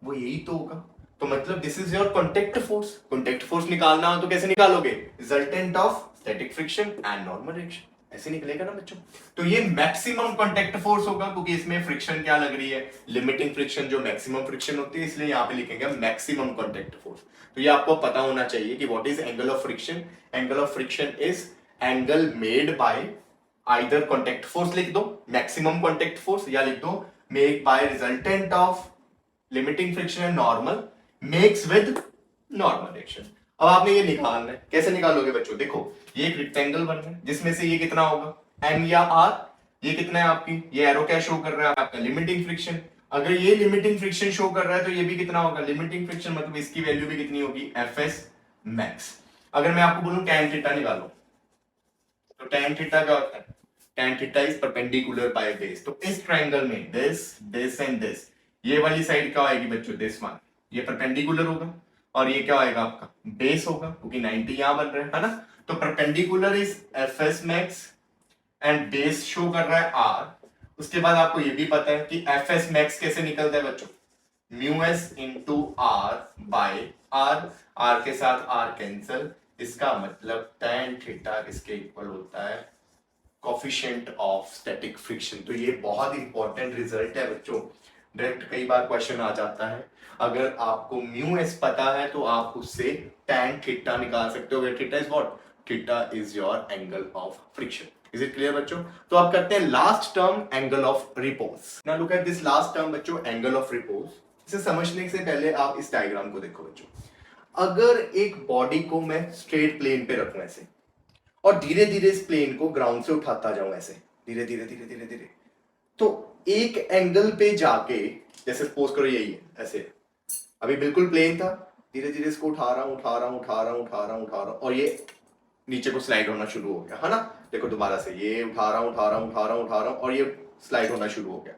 S1: वो यही तो होगा। तो मतलब this is your contact force. Contact force निकालना हो तो कैसे निकालोगे? Resultant of static friction and normal reaction, ऐसे निकलेगा ना बच्चों। तो ये मैक्सिमम कॉन्टेक्ट फोर्स होगा क्योंकि इसमें फ्रिक्शन क्या लग रही है? लिमिटिंग फ्रिक्शन जो मैक्सिमम फ्रिक्शन होती है, इसलिए यहां पे लिखेंगे मैक्सिमम कॉन्टेक्ट फोर्स। तो ये आपको पता होना चाहिए कि what is angle of friction. Angle of friction is angle made by either contact force लिख दो मैक्सिमम कॉन्टेक्ट फोर्स, या लिख दो make by resultant of limiting friction and normal makes with normal reaction. अब आपने ये निकालना है, कैसे निकालोगे बच्चों? देखो ये एक रेक्टेंगल बन रहा है जिसमें से ये कितना होगा? M या R। ये कितना है आपकी? ये एरो क्या शो कर रहा है? आपका लिमिटिंग फ्रिक्शन। अगर ये लिमिटिंग फ्रिक्शन शो कर रहा है तो ये भी कितना होगा? लिमिटिंग फ्रिक्शन, मतलब इसकी वैल्यू भी कितनी होगी? Fs max. अगर मैं आपको बोलूं tan थीटा निकालो तो tan थीटा क्या होता है? tan theta is perpendicular by base. तो इस ट्रायंगल में दिस एंड दिस, ये वाली साइड क्या आएगी बच्चों? दिस वन, ये परपेंडिकुलर होगा और ये क्या आएगा? आपका बेस होगा क्योंकि 90 यहां बन रहा है ना। तो perpendicular is Fs max and base show कर रहा है R। उसके बाद आपको ये भी पता है कि Fs मैक्स कैसे निकलता है बच्चों? Mu S into R by R, R के साथ आर कैंसल, इसका मतलब tan थीटा इसके इक्वल होता है कोफिशिएंट ऑफ स्टैटिक फ्रिक्शन। तो ये बहुत इंपॉर्टेंट रिजल्ट है बच्चों, डायरेक्ट कई बार क्वेश्चन आ जाता है। अगर आपको म्यू एस पता है तो आप उससे tan थीटा निकाल सकते हो। Where theta is what? Theta is your angle of friction. Is it clear बच्चों? तो आप करते हैं last term angle of repose. Now look at this last term बच्चों, एंगल ऑफ रिपोज। इसे समझने से पहले आप इस डायग्राम को देखो बच्चों। अगर एक बॉडी को मैं स्ट्रेट प्लेन पे रखूं ऐसे और धीरे धीरे इस प्लेन को ग्राउंड से उठाता जाऊं ऐसे धीरे धीरे धीरे धीरे धीरे, तो एक एंगल पे जाके, जैसे सपोज करो यही है ऐसे, अभी बिल्कुल प्लेन था, धीरे धीरे इसको उठा रहा हूं और ये नीचे को स्लाइड होना शुरू हो गया, है ना। देखो दोबारा से ये उठा रहा हूं और ये स्लाइड होना शुरू हो गया।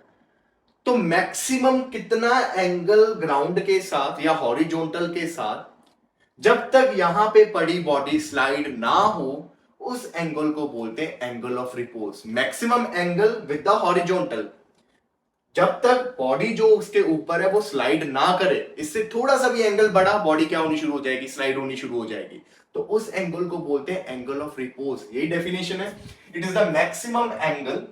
S1: तो मैक्सिमम कितना एंगल ग्राउंड के साथ या हॉरिजॉन्टल के साथ जब तक यहां पे पड़ी बॉडी स्लाइड ना हो उस एंगल को बोलते हैं angle of repose, maximum angle with the horizontal. जब तक बॉडी जो उसके ऊपर है वो स्लाइड ना करे, इससे थोड़ा सा भी एंगल बढ़ा बॉडी क्या होनी शुरू हो जाएगी, स्लाइड होनी शुरू हो जाएगी। तो उस एंगल को बोलते हैं एंगल ऑफ रिपोज, यही डेफिनेशन है। It is the maximum angle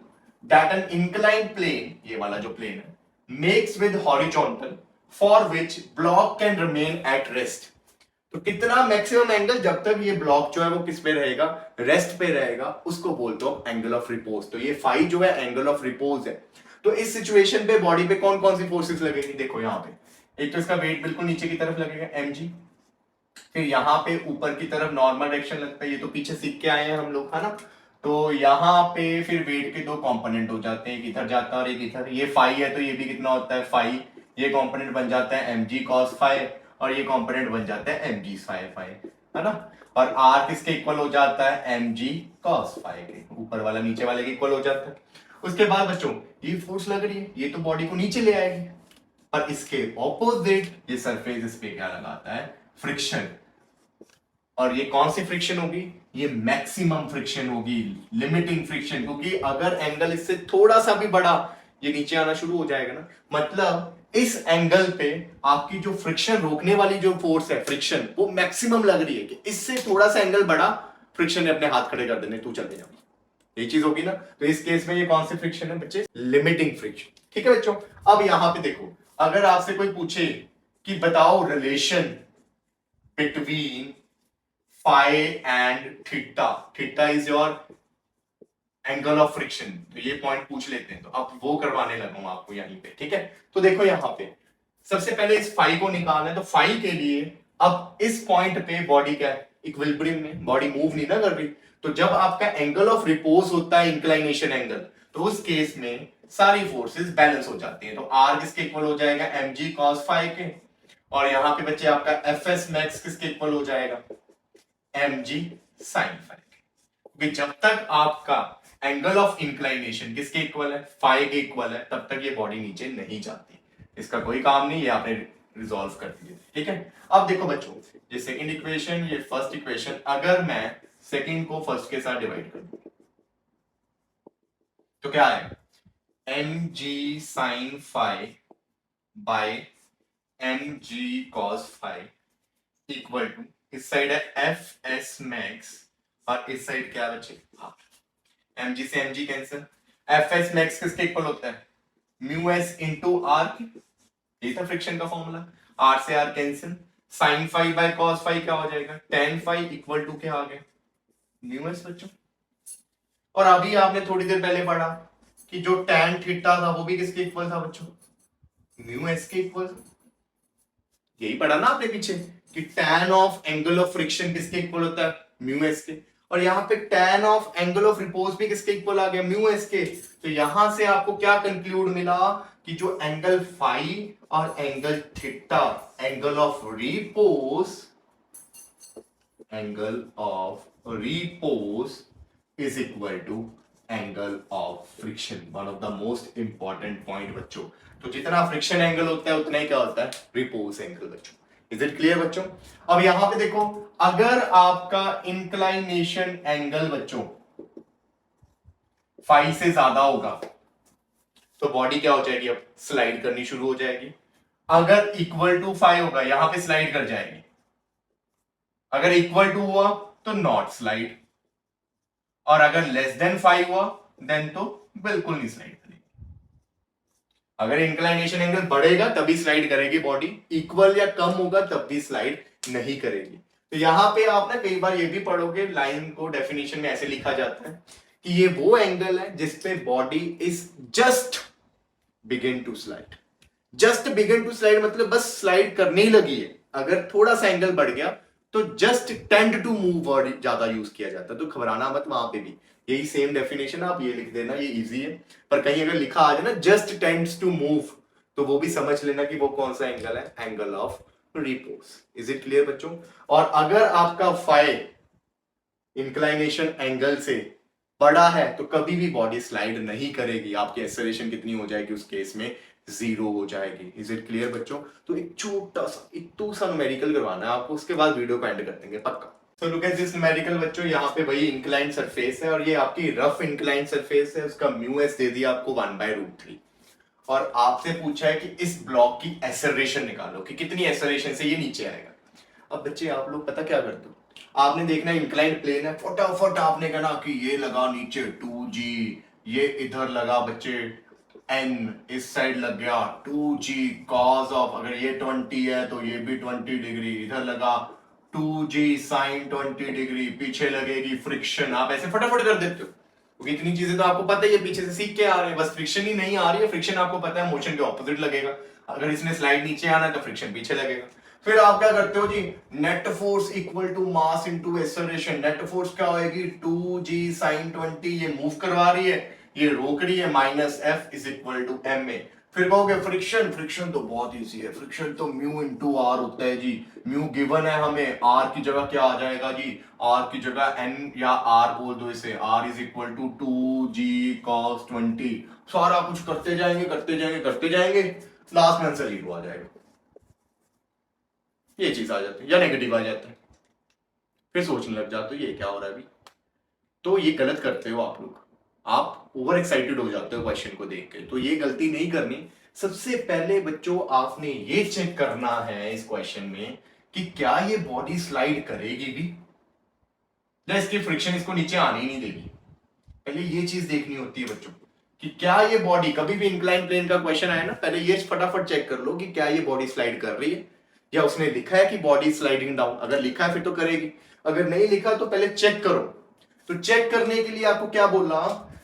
S1: that an inclined plane, ये वाला जो प्लेन है, makes with horizontal for which block can remain at rest. तो कितना मैक्सिमम एंगल जब तक ये ब्लॉक जो है वो किस पे रहेगा, रेस्ट पे रहेगा, उसको बोलते हो एंगल ऑफ रिपोज। तो ये फाई जो है एंगल ऑफ रिपोज है। तो इस सिचुएशन पे बॉडी पे कौन कौन सी फोर्सेस लगेगी, देखो यहाँ पे एक तो इसका वेट बिल्कुल नीचे की तरफ लगेगा mg, फिर यहाँ पे ऊपर की तरफ नॉर्मल डायरेक्शन लगता है, ये तो पीछे सीख के आए हैं हम लोग, है ना। तो यहाँ पे फिर वेट के दो कंपोनेंट हो जाते हैं, एक इधर जाता है और एक इधर, ये फाई है तो ये भी कितना होता है फाई, ये कंपोनेंट बन जाता है mg cos फाई और ये कंपोनेंट बन जाता है mg sin फाई, है ना। और r किसके इक्वल हो जाता है mg cos फाई के, ऊपर वाला नीचे वाले के इक्वल हो जाता है। उसके बाद बच्चों ये फोर्स लग रही है, ये तो बॉडी को नीचे ले आएगी, और इसके ऑपोजिट ये सरफेस इस पे क्या लगाता है, फ्रिक्शन। और ये कौन सी फ्रिक्शन होगी, ये मैक्सिमम फ्रिक्शन होगी, लिमिटिंग फ्रिक्शन, क्योंकि अगर एंगल इससे थोड़ा सा भी बड़ा ये नीचे आना शुरू हो जाएगा ना, मतलब इस एंगल पे आपकी जो फ्रिक्शन रोकने वाली जो फोर्स है फ्रिक्शन, वो मैक्सिमम लग रही है कि इससे थोड़ा सा एंगल बड़ा, फ्रिक्शन ने अपने हाथ खड़े कर देने, तू चले जा, ये चीज होगी ना। तो इस केस में ये कौन सी फ्रिक्शन है बच्चे, लिमिटिंग फ्रिक्शन, ठीक है बच्चों। अब यहां पे देखो, अगर आपसे कोई पूछे कि बताओ relation between phi and theta, theta is your angle of friction, तो ये पॉइंट पूछ लेते हैं, तो अब वो करवाने लगूंगा आपको यहीं पे, ठीक है। तो देखो यहां पे सबसे पहले इस फाई को निकालना है, तो फाई के लिए अब इस पॉइंट पे बॉडी क्या है, इक्विलिब्रियम में, बॉडी मूव नहीं ना कर रही। तो जब आपका एंगल ऑफ रिपोज होता है इंक्लाइनेशन एंगल, तो उस केस में सारी फोर्सेस बैलेंस हो जाती हैं। तो आर किसके इक्वल हो जाएगा, mg cos फाई के, और यहां पे बच्चे आपका fs मैक्स किसके इक्वल हो जाएगा, mg sin फाई के। क्योंकि जब तक आपका एंगल ऑफ इंक्लाइनेशन किसके इक्वल है, फाई के इक्वल है, तब तक ये बॉडी नीचे नहीं जाती, इसका कोई काम नहीं, ये आपने रिजॉल्व कर दिया, ठीक है। अब देखो बच्चों, ये सेकंड इक्वेशन, ये फर्स्ट इक्वेशन, अगर मैं सेकंड को फर्स्ट के साथ डिवाइड कर दूं तो क्या है, mg sin phi by mg cos phi equal to, इस साइड है fs max और इस साइड क्या बचे, mg से mg कैंसिल, fs max किसके इक्वल होता है, म्यू एस इंटू आर, ये था फ्रिक्शन का फॉर्मूला, आर से R cancel, sine phi by cos phi क्या हो जाएगा, टेन फाई इक्वल टू क्या आ गया, म्यू एस बच्चों। और अभी आपने थोड़ी देर पहले पढ़ा कि जो tan थीटा था वो भी किसके इक्वल था बच्चों, म्यू एस के इक्वल। यही पढ़ा ना आपने पीछे कि tan of angle of friction किसके इक्वल होता है, म्यू एस के, और यहां पे tan of angle of repose भी किसके इक्वल आ गया, म्यू एस के। तो यहां से आपको क्या कंक्लूड मिला कि जो एंगल फाई और angle theta, angle of repose, angle of repose is equal to angle of friction, one of the most important point बच्चों। तो जितना फ्रिक्शन एंगल होता है उतना ही क्या होता है, रिपोज एंगल बच्चों। इज इट क्लियर बच्चों। अब यहां पे देखो, अगर आपका इंक्लाइनेशन एंगल बच्चों फाई से ज्यादा होगा तो बॉडी क्या हो जाएगी, अब स्लाइड करनी शुरू हो जाएगी। अगर इक्वल टू फाई होगा यहां पे स्लाइड कर जाएगी, अगर इक्वल टू हुआ तो नॉट स्लाइड, और अगर लेस देन फाइव हुआ देन तो बिल्कुल नहीं स्लाइड करेगी। अगर इंक्लाइनेशन एंगल बढ़ेगा तभी स्लाइड करेगी बॉडी, इक्वल या कम होगा तब भी स्लाइड नहीं करेगी। तो यहां पे आप ना कई बार ये भी पढ़ोगे, लाइन को डेफिनेशन में ऐसे लिखा जाता है कि ये वो एंगल है जिसपे body is just begin to slide. Just begin to slide मतलब बस स्लाइड करने ही लगी है, अगर थोड़ा सा एंगल बढ़ गया तो just tend to move word ज्यादा यूज किया जाता है। तो घबराना मत, वहां पे भी यही सेम डेफिनेशन, आप ये लिख देना, ये इजी है। पर कहीं अगर लिखा आ जाए ना जस्ट टेंड्स टू मूव, तो वो भी समझ लेना कि वो कौन सा एंगल है, angle of repose. Is it clear बच्चों। और अगर आपका फाई इंक्लाइनेशन एंगल से बड़ा है तो कभी भी बॉडी स्लाइड नहीं करेगी, आपकी एक्सेलरेशन कितनी हो जाएगी उस केस में, जीरो हो जाएगी। इज इट क्लियर बच्चों? तो एक छोटा सा इतू सा न्यूमेरिकल करवाना है आपको, उसके बाद वीडियो को एंड कर देंगे पक्का। तो लुक एट दिस न्यूमेरिकल बच्चों, यहाँ पे वही इंक्लाइन सरफेस है और ये आपकी रफ इंक्लाइन सरफेस है, उसका म्यू एस दे दिया आपको 1/√3 और आपसे पूछा है कि इस ब्लॉक की एक्सेलरेशन निकालो कि कितनी एक्सेलरेशन से ये नीचे आएगा। अब बच्चे आप लोग पता क्या करते हो, आपने देखना इंक्लाइंड प्लेन है, फटाफट आपने कहना कि ये लगा नीचे 2g, ये इधर लगा बच्चे n, इस साइड लग गया 2g cos ऑफ, अगर ये 20 है तो ये भी 20 डिग्री, इधर लगा 2g sin 20 डिग्री, पीछे लगेगी फ्रिक्शन। आप ऐसे फटाफट कर देते हो क्योंकि इतनी चीजें तो आपको पता ही है, पीछे से सीख के आ रहे हैं, बस फ्रिक्शन ही नहीं आ रही है। फ्रिक्शन आपको पता है मोशन के ऑपोजिट लगेगा, अगर इसने स्लाइड नीचे आना है तो फ्रिक्शन पीछे लगेगा। फिर आप क्या करते हो जी, net force equal to mass into acceleration. Net force क्या होगी, 2g sin 20, ये मूव करवा रही है, ये रोक रही है, minus F is equal to M A. फिर कहोगे फ्रिक्शन, फ्रिक्शन तो बहुत इजी है, फ्रिक्शन तो म्यू इनटू आर होता है जी। म्यू गिवन है हमें, आर की जगह क्या आ जाएगा जी, आर की जगह एन या आर बोल दो इसे, R is equal to 2g cos 20। सारा कुछ करते जाएंगे करते जाएंगे करते जाएंगे, लास्ट में आंसर 0 आ जाएगा। ये चीज आ जाती है या नेगेटिव आ जाता है, फिर सोचने लग जाते हो ये क्या हो रहा है अभी। तो ये गलत करते हो आप लोग, आप ओवर एक्साइटेड हो जाते हो क्वेश्चन को देख के, तो ये गलती नहीं करनी। सबसे पहले बच्चों आपने ये चेक करना है इस क्वेश्चन में कि क्या ये बॉडी स्लाइड करेगी भी, या इसकी फ्रिक्शन इसको नीचे आने ही नहीं देगी। पहले ये चीज देखनी होती है बच्चों कि क्या ये बॉडी, कभी भी इंक्लाइन प्लेन का क्वेश्चन आया ना, पहले ये फटाफट चेक कर लो कि क्या ये बॉडी स्लाइड कर रही है, या उसने लिखा है कि बॉडी स्लाइडिंग डाउन। अगर लिखा है फिर तो करेगी, अगर नहीं लिखा तो पहले चेक करो। तो चेक करने के लिए आपको क्या बोला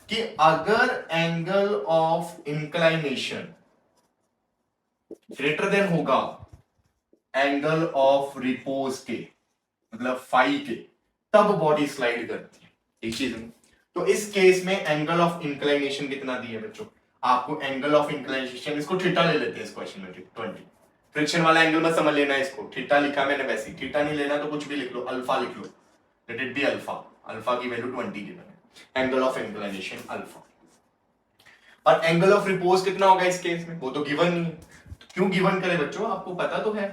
S1: कि अगर angle of inclination greater than होगा एंगल ऑफ रिपोज के, मतलब फाई के, तब बॉडी स्लाइड करती है। एक चीज है। तो इस केस में एंगल ऑफ इंक्लाइनेशन कितना दिया है बच्चों, आपको एंगल ऑफ इंक्लाइनेशन, इसको थीटा ले लेते हैं इस क्वेश्चन में, 20। फ्रिक्शन वाला एंगल मत समझ लेना इसको, थीटा लिखा मैंने वैसे ही, थीटा नहीं लेना तो कुछ भी लिख लो, अल्फा लिख लो, let it be alpha. Alpha की वैल्यू 20 गिवन है, एंगल ऑफ इंक्लाइनेशन अल्फा। और एंगल ऑफ रिपोज कितना होगा इस केस में, वो तो गिवन नहीं है। तो क्यों गिवन करे बच्चों, आपको पता तो है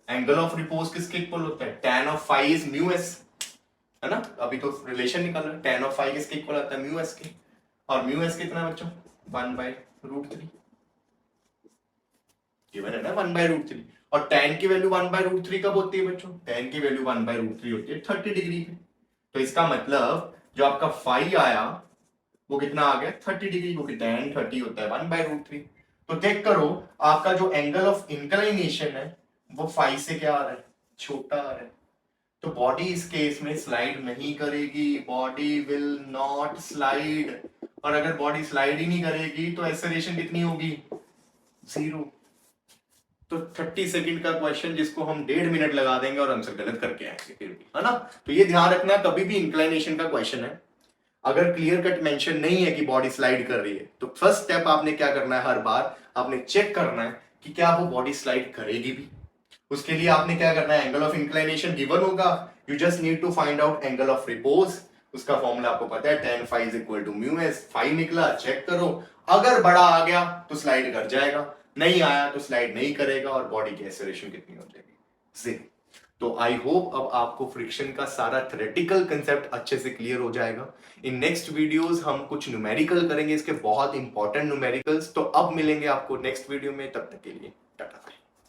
S1: एंगल ऑफ रिपोज किसके इक्वल होता है, tan of phi is mu S, है ना। अभी तो रिलेशन निकाल रहे हैं, tan ऑफ फाई किसके इक्वल आता है, म्यू एस के। और म्यू एस कितना बच्चों, 1/√3 गिवन है ना, 1/√3। और tan की वैल्यू 1/√3 कब होती है बच्चों, tan की वैल्यू 1/√3 होती है 30 डिग्री पे। तो इसका मतलब जो आपका फाई आया वो कितना आ गया, 30 डिग्री, क्योंकि tan 30 होता है 1/√3। तो चेक करो आपका जो एंगल ऑफ इंक्लाइनेशन है वो फाई से क्या आ रहा है, छोटा आ रहा है। तो बॉडी इस केस में स्लाइड नहीं करेगी, बॉडी विल नॉट स्लाइड। और अगर बॉडी स्लाइड ही नहीं करेगी तो एक्सेलरेशन कितनी होगी, 0। तो 30 सेकंड का क्वेश्चन जिसको हम 1.5 मिनट लगा देंगे और आंसर गलत करके आएंगे फिर भी, है ना। तो ये ध्यान रखना, कभी भी इंक्लाइनेशन का क्वेश्चन है, अगर क्लियर कट मेंशन नहीं है कि बॉडी स्लाइड कर रही है, तो फर्स्ट स्टेप आपने क्या करना है, हर बार आपने चेक करना है कि क्या वो बॉडी स्लाइड करेगी भी। उसके लिए आपने क्या करना है, एंगल ऑफ इंक्लाइनेशन गिवन होगा, you just need to find out angle of repose. उसका फॉर्मूला आपको पता है, tan phi is equal to mu S. Phi निकला, चेक करो, अगर बड़ा आ गया तो स्लाइड कर जाएगा, नहीं आया तो स्लाइड नहीं करेगा, और बॉडी की एक्सेलरेशन कितनी हो जाएगी, 0। तो आई होप अब आपको फ्रिक्शन का सारा थ्योरेटिकल कंसेप्ट अच्छे से क्लियर हो जाएगा। इन नेक्स्ट वीडियोस हम कुछ न्यूमेरिकल करेंगे, इसके बहुत इंपॉर्टेंट न्यूमेरिकल्स। तो अब मिलेंगे आपको नेक्स्ट वीडियो में, तब तक के लिए टाटा।